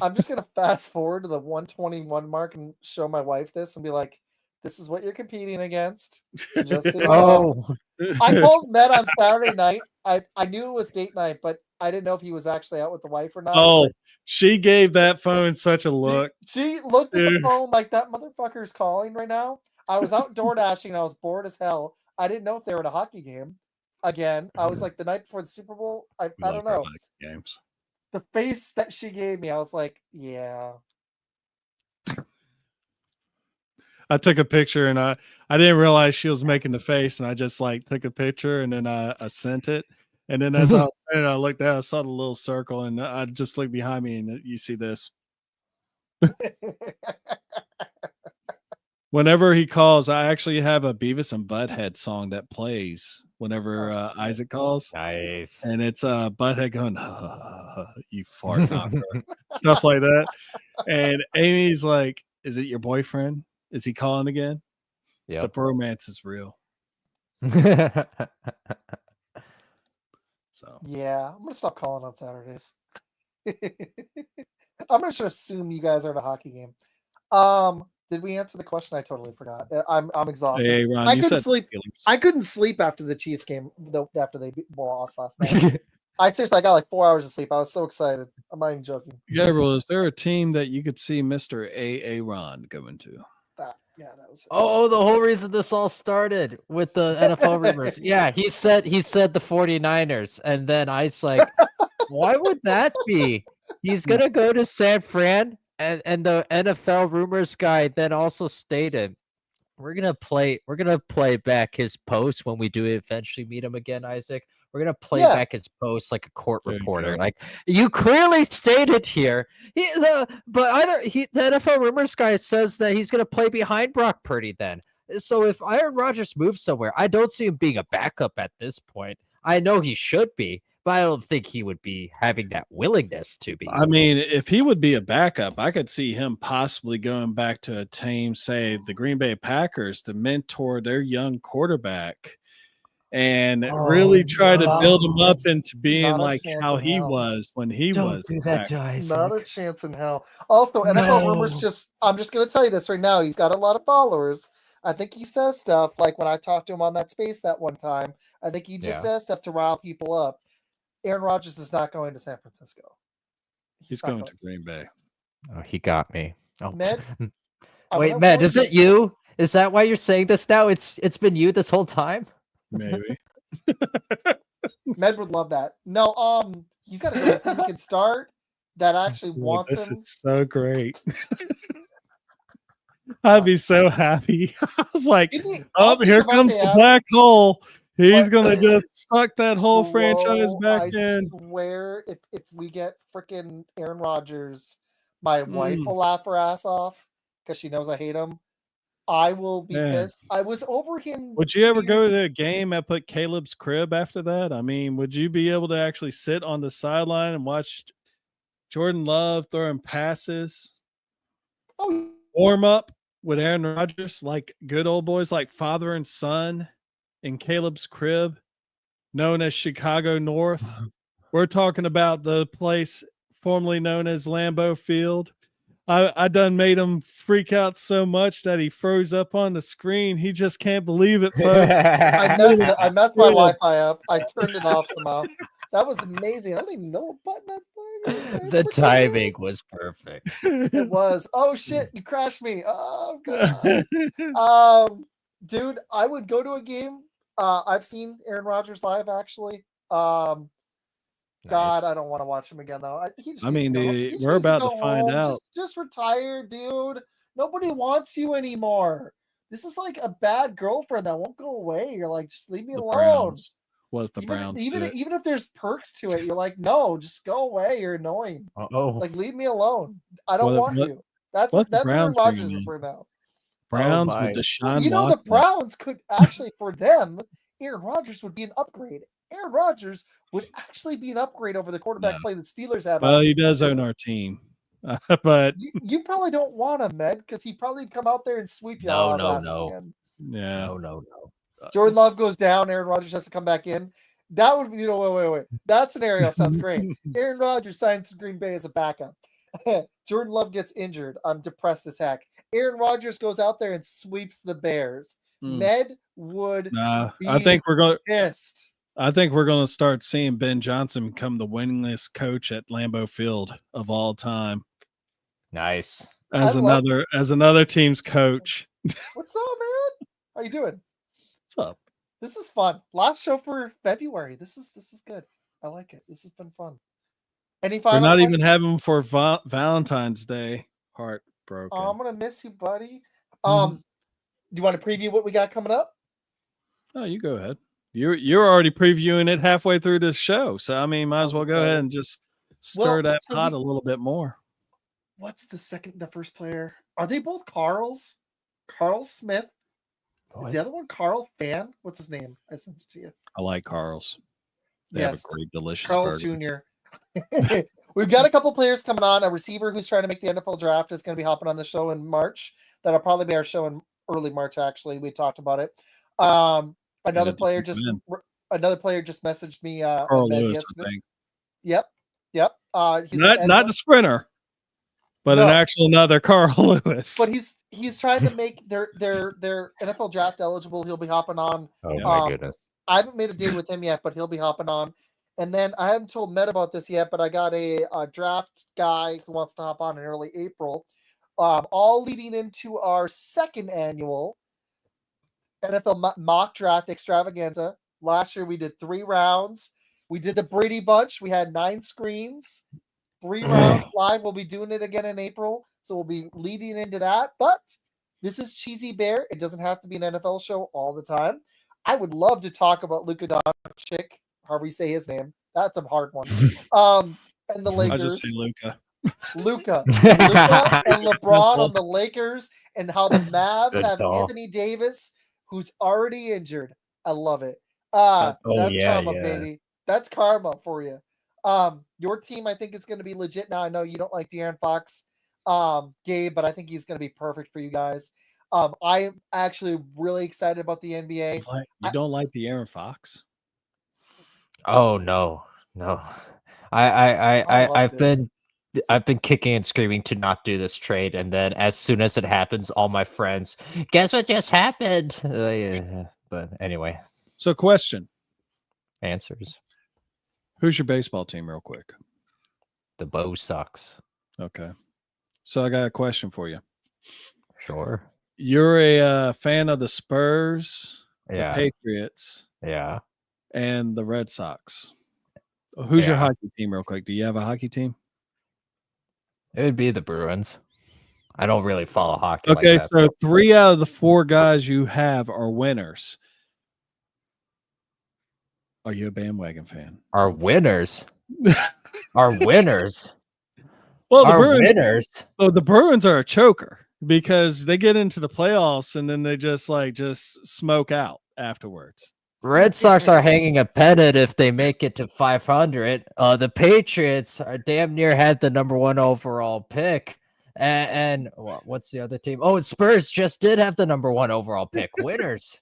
I'm just gonna fast forward to the 121 mark and show my wife this and be like, "This is what you're competing against." Just so you know. I called Med on Saturday night. I knew it was date night, but I didn't know if he was actually out with the wife or not. Oh, she gave that phone such a look. She looked at the phone like that motherfucker's calling right now. I was out door dashing and I was bored as hell. I didn't know if they were at a hockey game. Again, I was like the night before the Super Bowl. I don't know. Games. The face that she gave me, I was like, yeah. I took a picture and I didn't realize she was making the face, and I just like took a picture and then I sent it. And then as I was saying it, I looked down, I saw the little circle, and I just looked behind me and you see this. Whenever he calls, I actually have a Beavis and Butthead song that plays whenever Isaac calls. Nice. And it's Butthead going, you fart knocker. Stuff like that. And Amy's like, is it your boyfriend? Is he calling again? Yeah. The bromance is real. So yeah, I'm gonna stop calling on Saturdays. I'm gonna just assume you guys are at a hockey game. Did we answer the question? I totally forgot. I'm exhausted. Hey, Ron, I couldn't sleep. I couldn't sleep after the Chiefs game. After they lost last night. I got like 4 hours of sleep. I was so excited. I'm not even joking. Gabriel, is there a team that you could see Mr. Ron going to? That was it. The whole reason this all started with the NFL rumors. Yeah, he said the 49ers, and then I was like, why would that be? He's gonna go to San Fran, and the NFL rumors guy then also stated, we're gonna play back his post when we do eventually meet him again, Isaac. We're gonna play back his post like a court reporter. Like, you clearly stated here, the NFL rumors guy says that he's gonna play behind Brock Purdy. Then, so if Aaron Rodgers moves somewhere, I don't see him being a backup at this point. I know he should be, but I don't think he would be having that willingness to be. I mean, if he would be a backup, I could see him possibly going back to a team, say the Green Bay Packers, to mentor their young quarterback and really try to build him up into being like how he was when he was. Do that, not a chance in hell. Also, NFL rumors I'm just going to tell you this right now. He's got a lot of followers. I think he says stuff like when I talked to him on that space that one time, I think he just says stuff to rile people up. Aaron Rodgers is not going to San Francisco. He's going to Green Bay. Oh, he got me. Oh. Med? Wait, Med, is it you? Is that why you're saying this now? It's been you this whole time? Maybe. Med would love that. No, he's got a team he can start that actually wants him. This is so great. I'd be so happy. I was like, here comes the black hole. He's gonna just suck that whole franchise back in. I swear, if we get freaking Aaron Rodgers, my wife will laugh her ass off because she knows I hate him. I will be pissed. I was over him. Would you ever go to a game and put Caleb's crib after that? I mean, would you be able to actually sit on the sideline and watch Jordan Love throwing passes? Warm up with Aaron Rodgers like good old boys like father and son in Caleb's crib, known as Chicago North. We're talking about the place formerly known as Lambeau Field. I done made him freak out so much that he froze up on the screen. He just can't believe it, folks. I messed my Wi-Fi up. I turned it off somehow. That was amazing. I don't even know what button I find. The timing was perfect. It was. Oh shit! You crashed me. Oh god. Dude, I would go to a game. I've seen Aaron Rodgers live actually. God, I don't want to watch him again though. We're about to find out. Just retire, dude. Nobody wants you anymore. This is like a bad girlfriend that won't go away. You're like, just leave me alone. What the Browns? Even if there's perks to it, you're like, no, just go away. You're annoying. Like, leave me alone. I don't want you. That's where Rodgers is right now. Browns with Deshaun You know, Watson. the Browns could actually, for them, Aaron Rodgers would be an upgrade. Aaron Rodgers would actually be an upgrade over the quarterback play the Steelers had. Well, he does own our team. But you probably don't want him, Med, because he'd probably come out there and sweep you all again. Yeah. No. Jordan Love goes down. Aaron Rodgers has to come back in. That would be, wait. That scenario sounds great. Aaron Rodgers signs to Green Bay as a backup. Jordan Love gets injured. I'm depressed as heck. Aaron Rodgers goes out there and sweeps the Bears. Ned would be I think we're going pissed. I think we're going to start seeing Ben Johnson become the winningest coach at Lambeau Field of all time. Nice. As another team's coach. What's up, man? How you doing? What's up? This is fun. Last show for February. This is good. I like it. This has been fun. Any final? We're not even having them for Valentine's Day. Heartbroken. Oh, I'm gonna miss you, buddy. Do you want to preview what we got coming up? Oh, you go ahead. You're already previewing it halfway through this show, so I mean, might as well go ahead and just stir that pot a little bit more. What's the first player? Are they both Carls? Carl Smith. Is the other one Carl Fan? What's his name? I sent it to you. I like Carl's. They have a great, delicious Carl's burger. Jr. We've got a couple players coming on. A receiver who's trying to make the NFL draft is going to be hopping on the show in March. That'll probably be our show in early March. Actually, we talked about it. Another player just messaged me. Carl Lewis, I think. Yep. He's not the sprinter, but another Carl Lewis. But he's trying to make their NFL draft eligible. He'll be hopping on. Oh my goodness! I haven't made a deal with him yet, but he'll be hopping on. And then I haven't told Matt about this yet, but I got a draft guy who wants to hop on in early April. All leading into our second annual NFL mock draft extravaganza. Last year we did 3 rounds. We did the Brady Bunch. We had 9 screens, 3 rounds live. We'll be doing it again in April, so we'll be leading into that. But this is Cheesy Bear. It doesn't have to be an NFL show all the time. I would love to talk about Luka Doncic, however you say his name. That's a hard one. And the Lakers. I just say Luka. Luka and LeBron on the Lakers, and how the Mavs have Anthony Davis, who's already injured. I love it. That's karma, baby. That's karma for you. Your team, I think, is going to be legit. Now, I know you don't like De'Aaron Fox, Gabe, but I think he's going to be perfect for you guys. I am actually really excited about the NBA. You don't like De'Aaron Fox? Oh no. I've been kicking and screaming to not do this trade, and then as soon as it happens, all my friends, guess what just happened? But anyway. So, question. Answers. Who's your baseball team, real quick? The Bo Sox. Okay. So I got a question for you. Sure. You're a fan of the Spurs, the Patriots, and the Red Sox. Who's your hockey team, real quick? Do you have a hockey team? It would be the Bruins. I don't really follow hockey. Okay, like that, so 3 out of the 4 guys you have are winners. Are you a bandwagon fan? Are winners? Are winners? Well, the Bruins are a choker because they get into the playoffs and then they just smoke out afterwards. Red Sox are hanging a pennant if they make it to 500. The Patriots are damn near had the number 1 overall pick. And what's the other team? Oh, Spurs just did have the number 1 overall pick. Winners.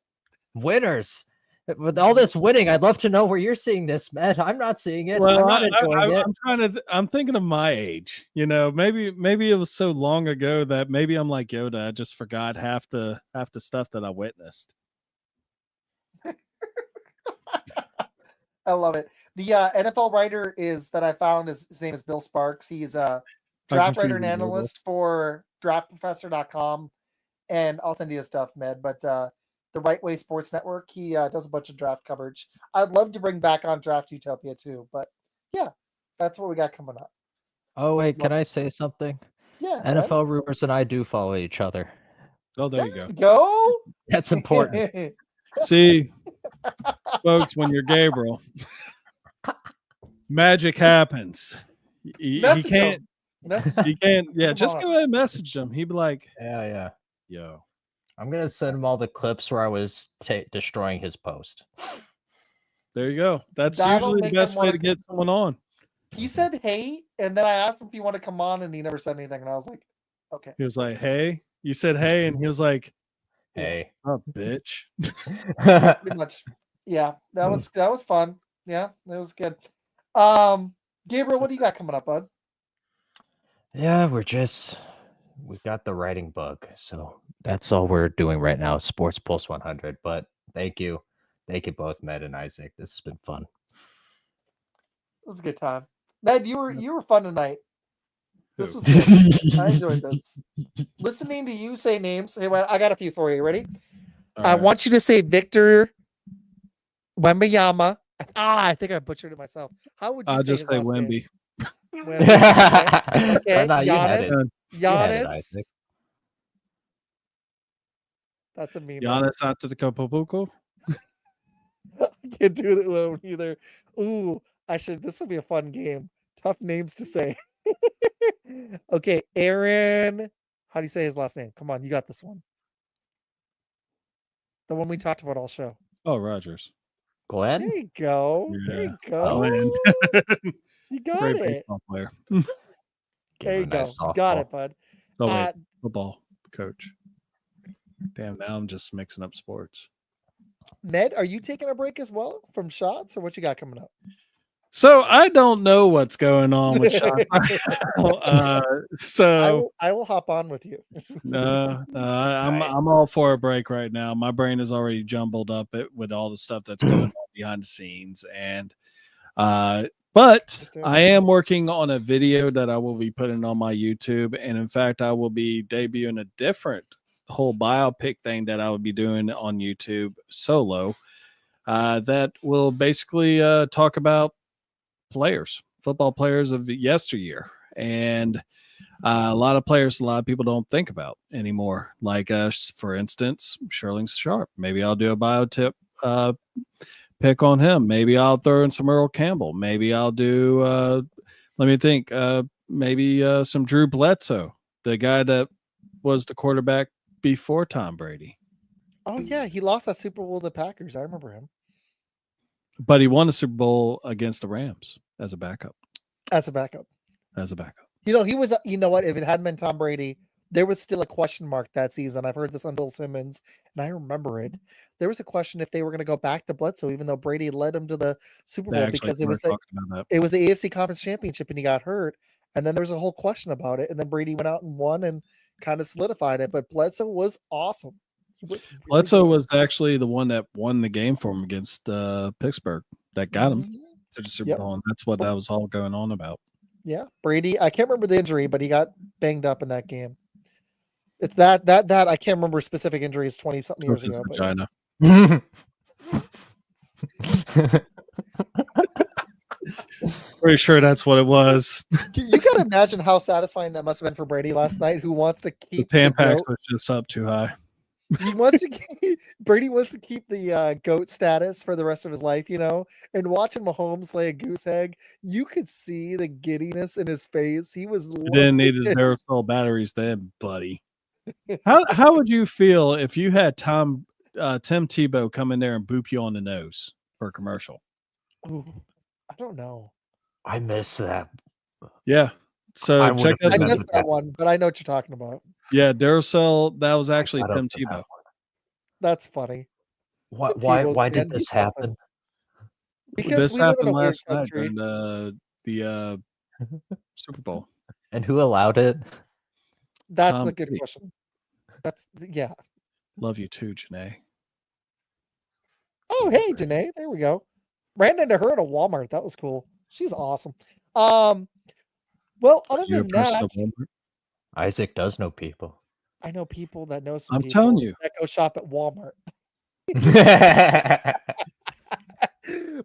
With all this winning, I'd love to know where you're seeing this, man. I'm not seeing it. Well, I'm not enjoying it. I'm thinking of my age. Maybe it was so long ago that maybe I'm like Yoda. I just forgot half the stuff that I witnessed. I love it. The NFL writer that I found his name is Bill Sparks. He's a draft writer and analyst for draftprofessor.com and Authentia stuff, Med. But the Right Way Sports Network, he does a bunch of draft coverage. I'd love to bring back on Draft Utopia too, but yeah, that's what we got coming up. Oh wait, can I say something? Yeah, NFL Rumors and I do follow each other. Oh, there you go. Go. That's important. See, folks, when you're Gabriel, magic happens. He can't. He can't. Yeah, just go ahead and message him. He'd be like, "Yeah, yo." I'm gonna send him all the clips where I was destroying his post. There you go. That's usually the best way to get someone on. He said, "Hey," and then I asked him if he wanted to come on, and he never said anything. And I was like, "Okay." He was like, "Hey," you said, "Hey," and he was like, "Hey, oh, bitch." Pretty much. Yeah, that was fun. Yeah, that was good. Gabriel, what do you got coming up, bud? Yeah, we've got the writing bug, so that's all we're doing right now. Sports Pulse 100. But thank you both, Med and Isaac. This has been fun. It was a good time. Med, you were fun tonight. This was good. I enjoyed this. Listening to you say names. Hey, well, I got a few for you. Ready? I want you to say Victor Wembanyama. I think I butchered it myself. How would you I'll just say Wemby. Okay, Giannis. That's a meme. Giannis Antetokounmpo. I can't do that one either. Ooh, this will be a fun game. Tough names to say. Okay, Aaron. How do you say his last name? Come on, you got this one. The one we talked about all show. Oh, Rogers. Glenn? There you go. Yeah. There you go. You got Great it. baseball player. There you go. Got it, bud. Oh, wait. Football coach. Damn, now I'm just mixing up sports. Ned, are you taking a break as well from shots, or what you got coming up? So I don't know what's going on with shots. So I will hop on with you. I'm all for a break right now. My brain is already jumbled up with all the stuff that's going on behind the scenes, and but I am working on a video that I will be putting on my YouTube, and in fact, I will be debuting a different whole biopic thing that I would be doing on YouTube solo. That will basically talk about football players of yesteryear, and a lot of players a lot of people don't think about anymore, like for instance Sherling Sharp. Maybe I'll do a biotip pick on him. Maybe I'll throw in some Earl Campbell. Maybe I'll do let me think, maybe some Drew Bledsoe, the guy that was the quarterback before Tom Brady. Oh yeah, he lost that Super Bowl to the Packers. I remember him. But he won the Super Bowl against the Rams as a backup. You know, he was, you know what, if it hadn't been Tom Brady, there was still a question mark that season. I've heard this on Bill Simmons, and I remember it. There was a question if they were going to go back to Bledsoe, even though Brady led him to the Super Bowl, because it was the AFC Conference Championship and he got hurt. And then there was a whole question about it. And then Brady went out and won and kind of solidified it. But Bledsoe was awesome. Bledsoe was actually the one that won the game for him against Pittsburgh that got him to the Super Bowl, and that's what that was all going on about. Yeah, Brady. I can't remember the injury, but he got banged up in that game. It's that I can't remember specific injuries 20-something years ago. Vagina. Pretty sure that's what it was. You gotta imagine how satisfying that must have been for Brady last night. Who wants to keep the Tampax was just up too high. Brady wants to keep the GOAT status for the rest of his life, you know, and watching Mahomes lay a goose egg, you could see the giddiness in his face. He was didn't need his aerosol batteries then, buddy. How would you feel if you had Tim Tebow come in there and boop you on the nose for a commercial? Ooh, I don't know. I miss that. Yeah. So I missed that one, but I know what you're talking about. Yeah, Duracell, that was actually Tim Tebow. That's funny. Why did this happen? Because this we live in happened a weird last night country. during the Super Bowl. And who allowed it? That's a good question. Yeah. Love you too, Janae. Oh, hey, Janae. There we go. Ran into her at a Walmart. That was cool. She's awesome. Well, other than that, IZAC does know people. I know people that know some I'm people telling you. that go shop at Walmart.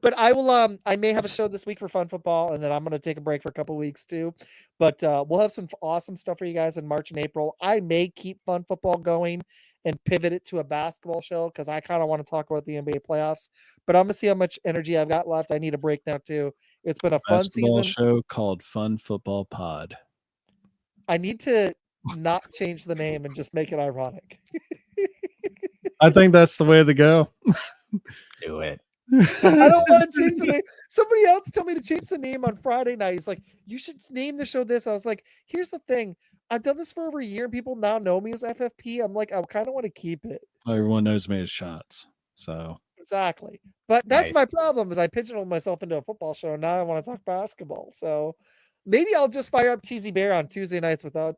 But I will I may have a show this week for Fun Football, and then I'm going to take a break for a couple weeks too. But we'll have some awesome stuff for you guys in March and April. I may keep Fun Football going and pivot it to a basketball show because I kind of want to talk about the NBA playoffs. But I'm going to see how much energy I've got left. I need a break now too. It's been a fun season. Show called Fun Football Pod. I need to not change the name and just make it ironic. I think that's the way to go. Do it. I don't want to change the name. Somebody else told me to change the name on Friday night. He's like, you should name the show this. I was like, here's the thing. I've done this for over a year and people now know me as FFP. I'm like, I kind of want to keep it. Everyone knows me as Shots. So exactly. But that's my problem is I pigeonholed myself into a football show. And now I want to talk basketball. So maybe I'll just fire up Cheesy Bear on Tuesday nights without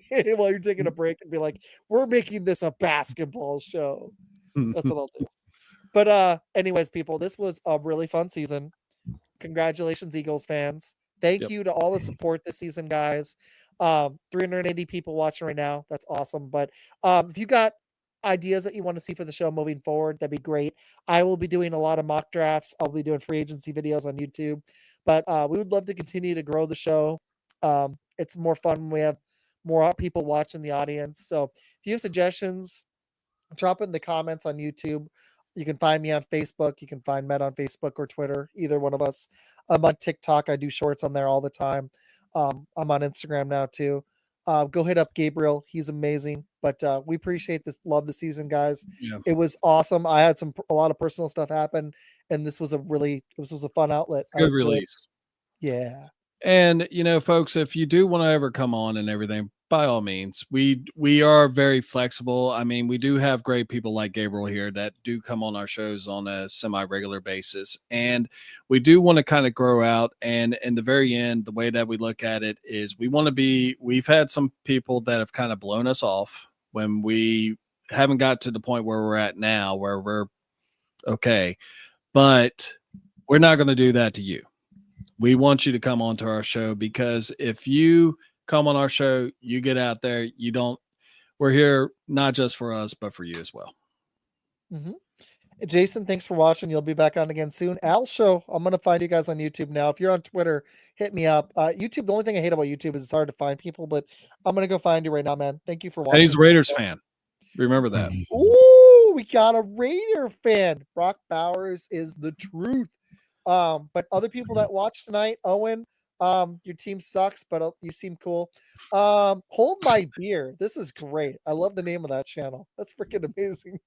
while you're taking a break and be like, we're making this a basketball show. That's what I'll do. But anyways, people, this was a really fun season. Congratulations, Eagles fans. Thank you to all the support this season, guys. 380 people watching right now. That's awesome. But if you got ideas that you want to see for the show moving forward, that'd be great. I will be doing a lot of mock drafts. I'll be doing free agency videos on YouTube. But we would love to continue to grow the show. It's more fun when we have more people watching the audience. So if you have suggestions, drop it in the comments on YouTube. You can find me on Facebook. You can find Matt on Facebook or Twitter, either one of us. I'm on TikTok. I do shorts on there all the time. I'm on Instagram now too. Go hit up Gabriel. He's amazing. But we appreciate this. Love the season, guys. Yeah. It was awesome. I had a lot of personal stuff happen, and this was a fun outlet. Good release. Yeah. And folks, if you do want to ever come on and everything, by all means, we are very flexible. I mean, we do have great people like Gabriel here that do come on our shows on a semi-regular basis. And we do want to kind of grow out. And in the very end, the way that we look at it is we've had some people that have kind of blown us off when we haven't got to the point where we're at now, where we're okay. But we're not going to do that to you. We want you to come onto our show because if you come on our show, you get out there, we're here not just for us, but for you as well. Mm-hmm. Jason, thanks for watching. You'll be back on again soon. Al Show, I'm going to find you guys on YouTube now. If you're on Twitter, hit me up. YouTube, the only thing I hate about YouTube is it's hard to find people, but I'm going to go find you right now, man. Thank you for watching. And he's a Raiders fan. Remember that. Ooh, we got a Raider fan. Brock Bowers is the truth. But other people that watched tonight, Owen, your team sucks, but you seem cool. Hold My Beer. This is great. I love the name of that channel. That's freaking amazing.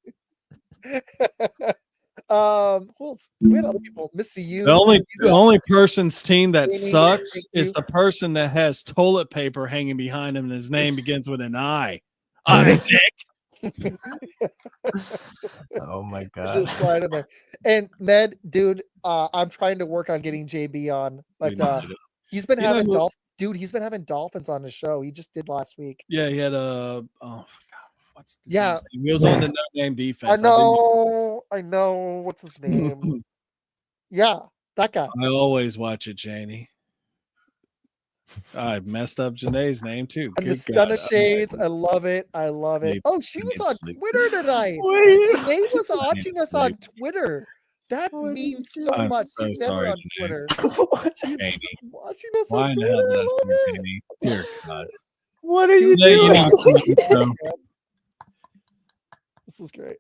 Who else? We had other people. Mr. U. The only person's team that sucks is the person that has toilet paper hanging behind him and his name begins with an I. IZAC. Oh my god. Just slide in there. And Med, dude, I'm trying to work on getting JB on, but he's been having he's been having Dolphins on his show. He just did last week. Yeah, he had he was on the no-name defense. I know. What's his name? Yeah, that guy. I always watch it, Janie. I messed up Janae's name too. And the Stun of Shades. I love it. Oh, she was on Twitter tonight. Janae was watching us on Twitter. That means so much. So She's never on Twitter. She's watching us on Twitter. I love it. Dear God. What are you doing? This is great.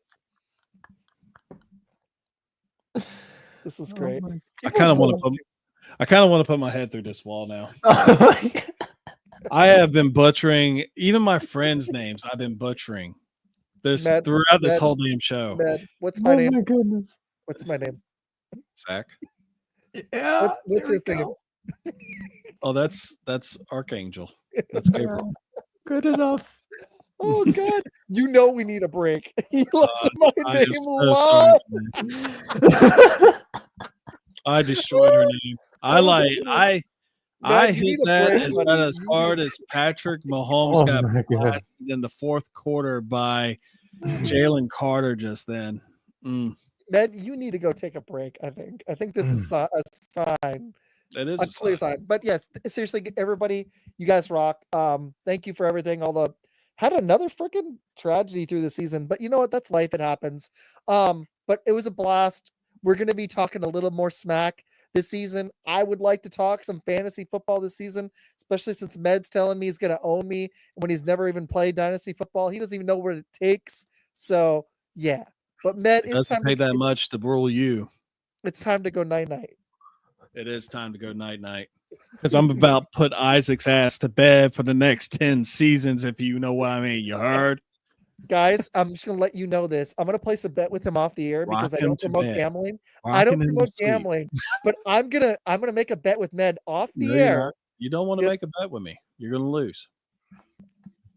This is great. I kind of want to put my head through this wall now. I have been butchering even my friends' names. I've been butchering this throughout this whole damn show. What's my name? Oh my goodness. What's my name? Zach. Yeah. What's his name? Oh, that's Archangel. That's Gabriel. Good enough. Oh God! You know we need a break. He lets my I name am so low. sorry. I destroyed her name. I Matt, you hit need a that break, as buddy. as You hard need as Patrick Mahomes Oh got my God. blasted in the fourth quarter by Jalen Carter just then. Matt, you need to go take a break. I think this is a sign. It is A clear sign. But yes, seriously, everybody, you guys rock. Thank you for everything. Had another freaking tragedy through the season, but you know what? That's life. It happens. But it was a blast. We're gonna be talking a little more smack this season. I would like to talk some fantasy football this season, especially since Med's telling me he's gonna own me when he's never even played dynasty football. He doesn't even know what it takes. So yeah. But Med, It doesn't pay that much to rule you. It's time to go night-night. It is time to go night-night. Because I'm about to put Isaac's ass to bed for the next 10 seasons, if you know what I mean. You heard? Guys, I'm just gonna let you know this. I'm gonna place a bet with him off the air because I don't promote gambling. I don't promote gambling, but I'm gonna make a bet with Med off the air. You don't want to make a bet with me. You're gonna lose.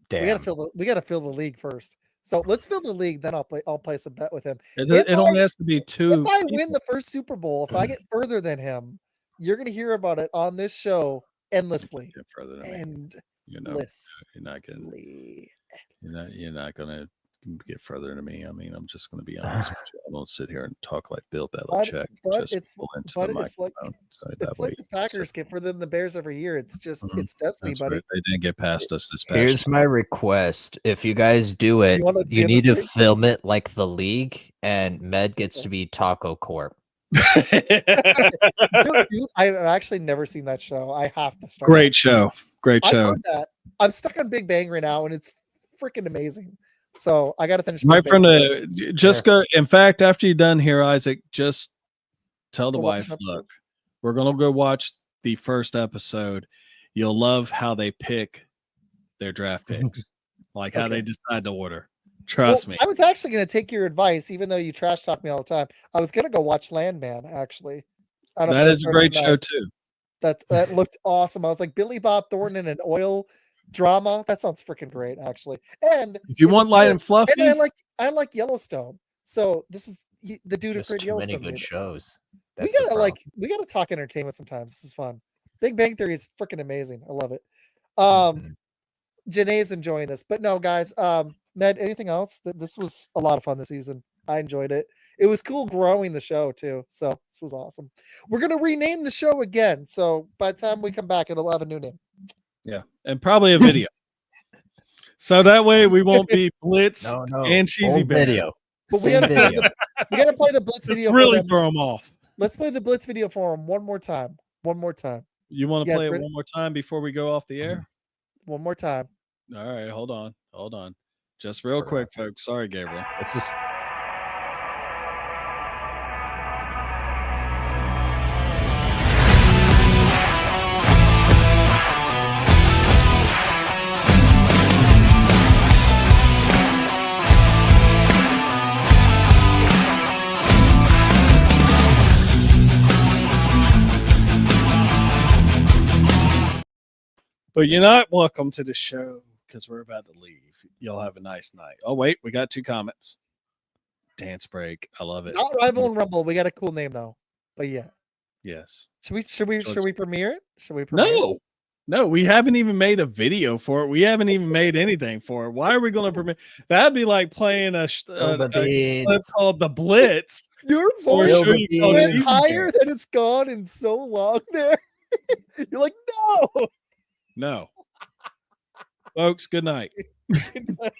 Damn. We gotta fill the league first. So let's fill the league, then I'll place a bet with him. It only has to be 2. If I win the first Super Bowl, if I get further than him, you're gonna hear about it on this show endlessly. Get further than me. You're not gonna get further than me. I mean, I'm just gonna be honest with you. I don't sit here and talk like Bill Belichick. It's like the Packers get further than the Bears every year. It's just it's destiny, buddy. Right. They didn't get past us this past Here's my request. If you guys do it, you need to film it like the league, and Med gets to be Taco Corp. Dude, I've actually never seen that show. I have to start. Great show. I'm stuck on Big Bang right now, and it's freaking amazing. So I got to finish. Right from go. In fact, after you're done here, Isaac, just tell the wife, look, we're gonna go watch the first episode. You'll love how they pick their draft picks, like how they decide to order. Trust me. I was actually going to take your advice, even though you trash talk me all the time. I was going to go watch Landman, actually. That is a great show, too. That looked awesome. I was like, Billy Bob Thornton in an oil drama. That sounds freaking great, actually. And if you want light and fluffy. And I like Yellowstone. So this is the dude who created Yellowstone. Many good shows. We gotta talk entertainment sometimes. This is fun. Big Bang Theory is freaking amazing. I love it. Janae's enjoying this. But no, guys, Med, anything else? This was a lot of fun this season. I enjoyed it. It was cool growing the show too. So this was awesome. We're gonna rename the show again. So by the time we come back, it'll have a new name. Yeah, and probably a video. So that way we won't be Blitz and Cheesy Bear. Video. But we gotta play the Blitz video. Really throw them off. Let's play the Blitz video for them one more time. You want to play it one more time before we go off the air? One more time. All right, hold on. Just real quick, folks. Sorry, Gabriel. It's just. But you're not welcome to the show because we're about to leave. Y'all have a nice night. Oh, wait, we got 2 comments. Dance break. I love it. Not Rival and Rumble. We got a cool name though. But yeah. Yes. Should we premiere it? No, we haven't even made a video for it. We haven't even made anything for it. Why are we going to premiere? That'd be like playing a clip called The Blitz. Your voice went higher than it's gone in so long there. You're like, no. No. Folks, good night. Good night.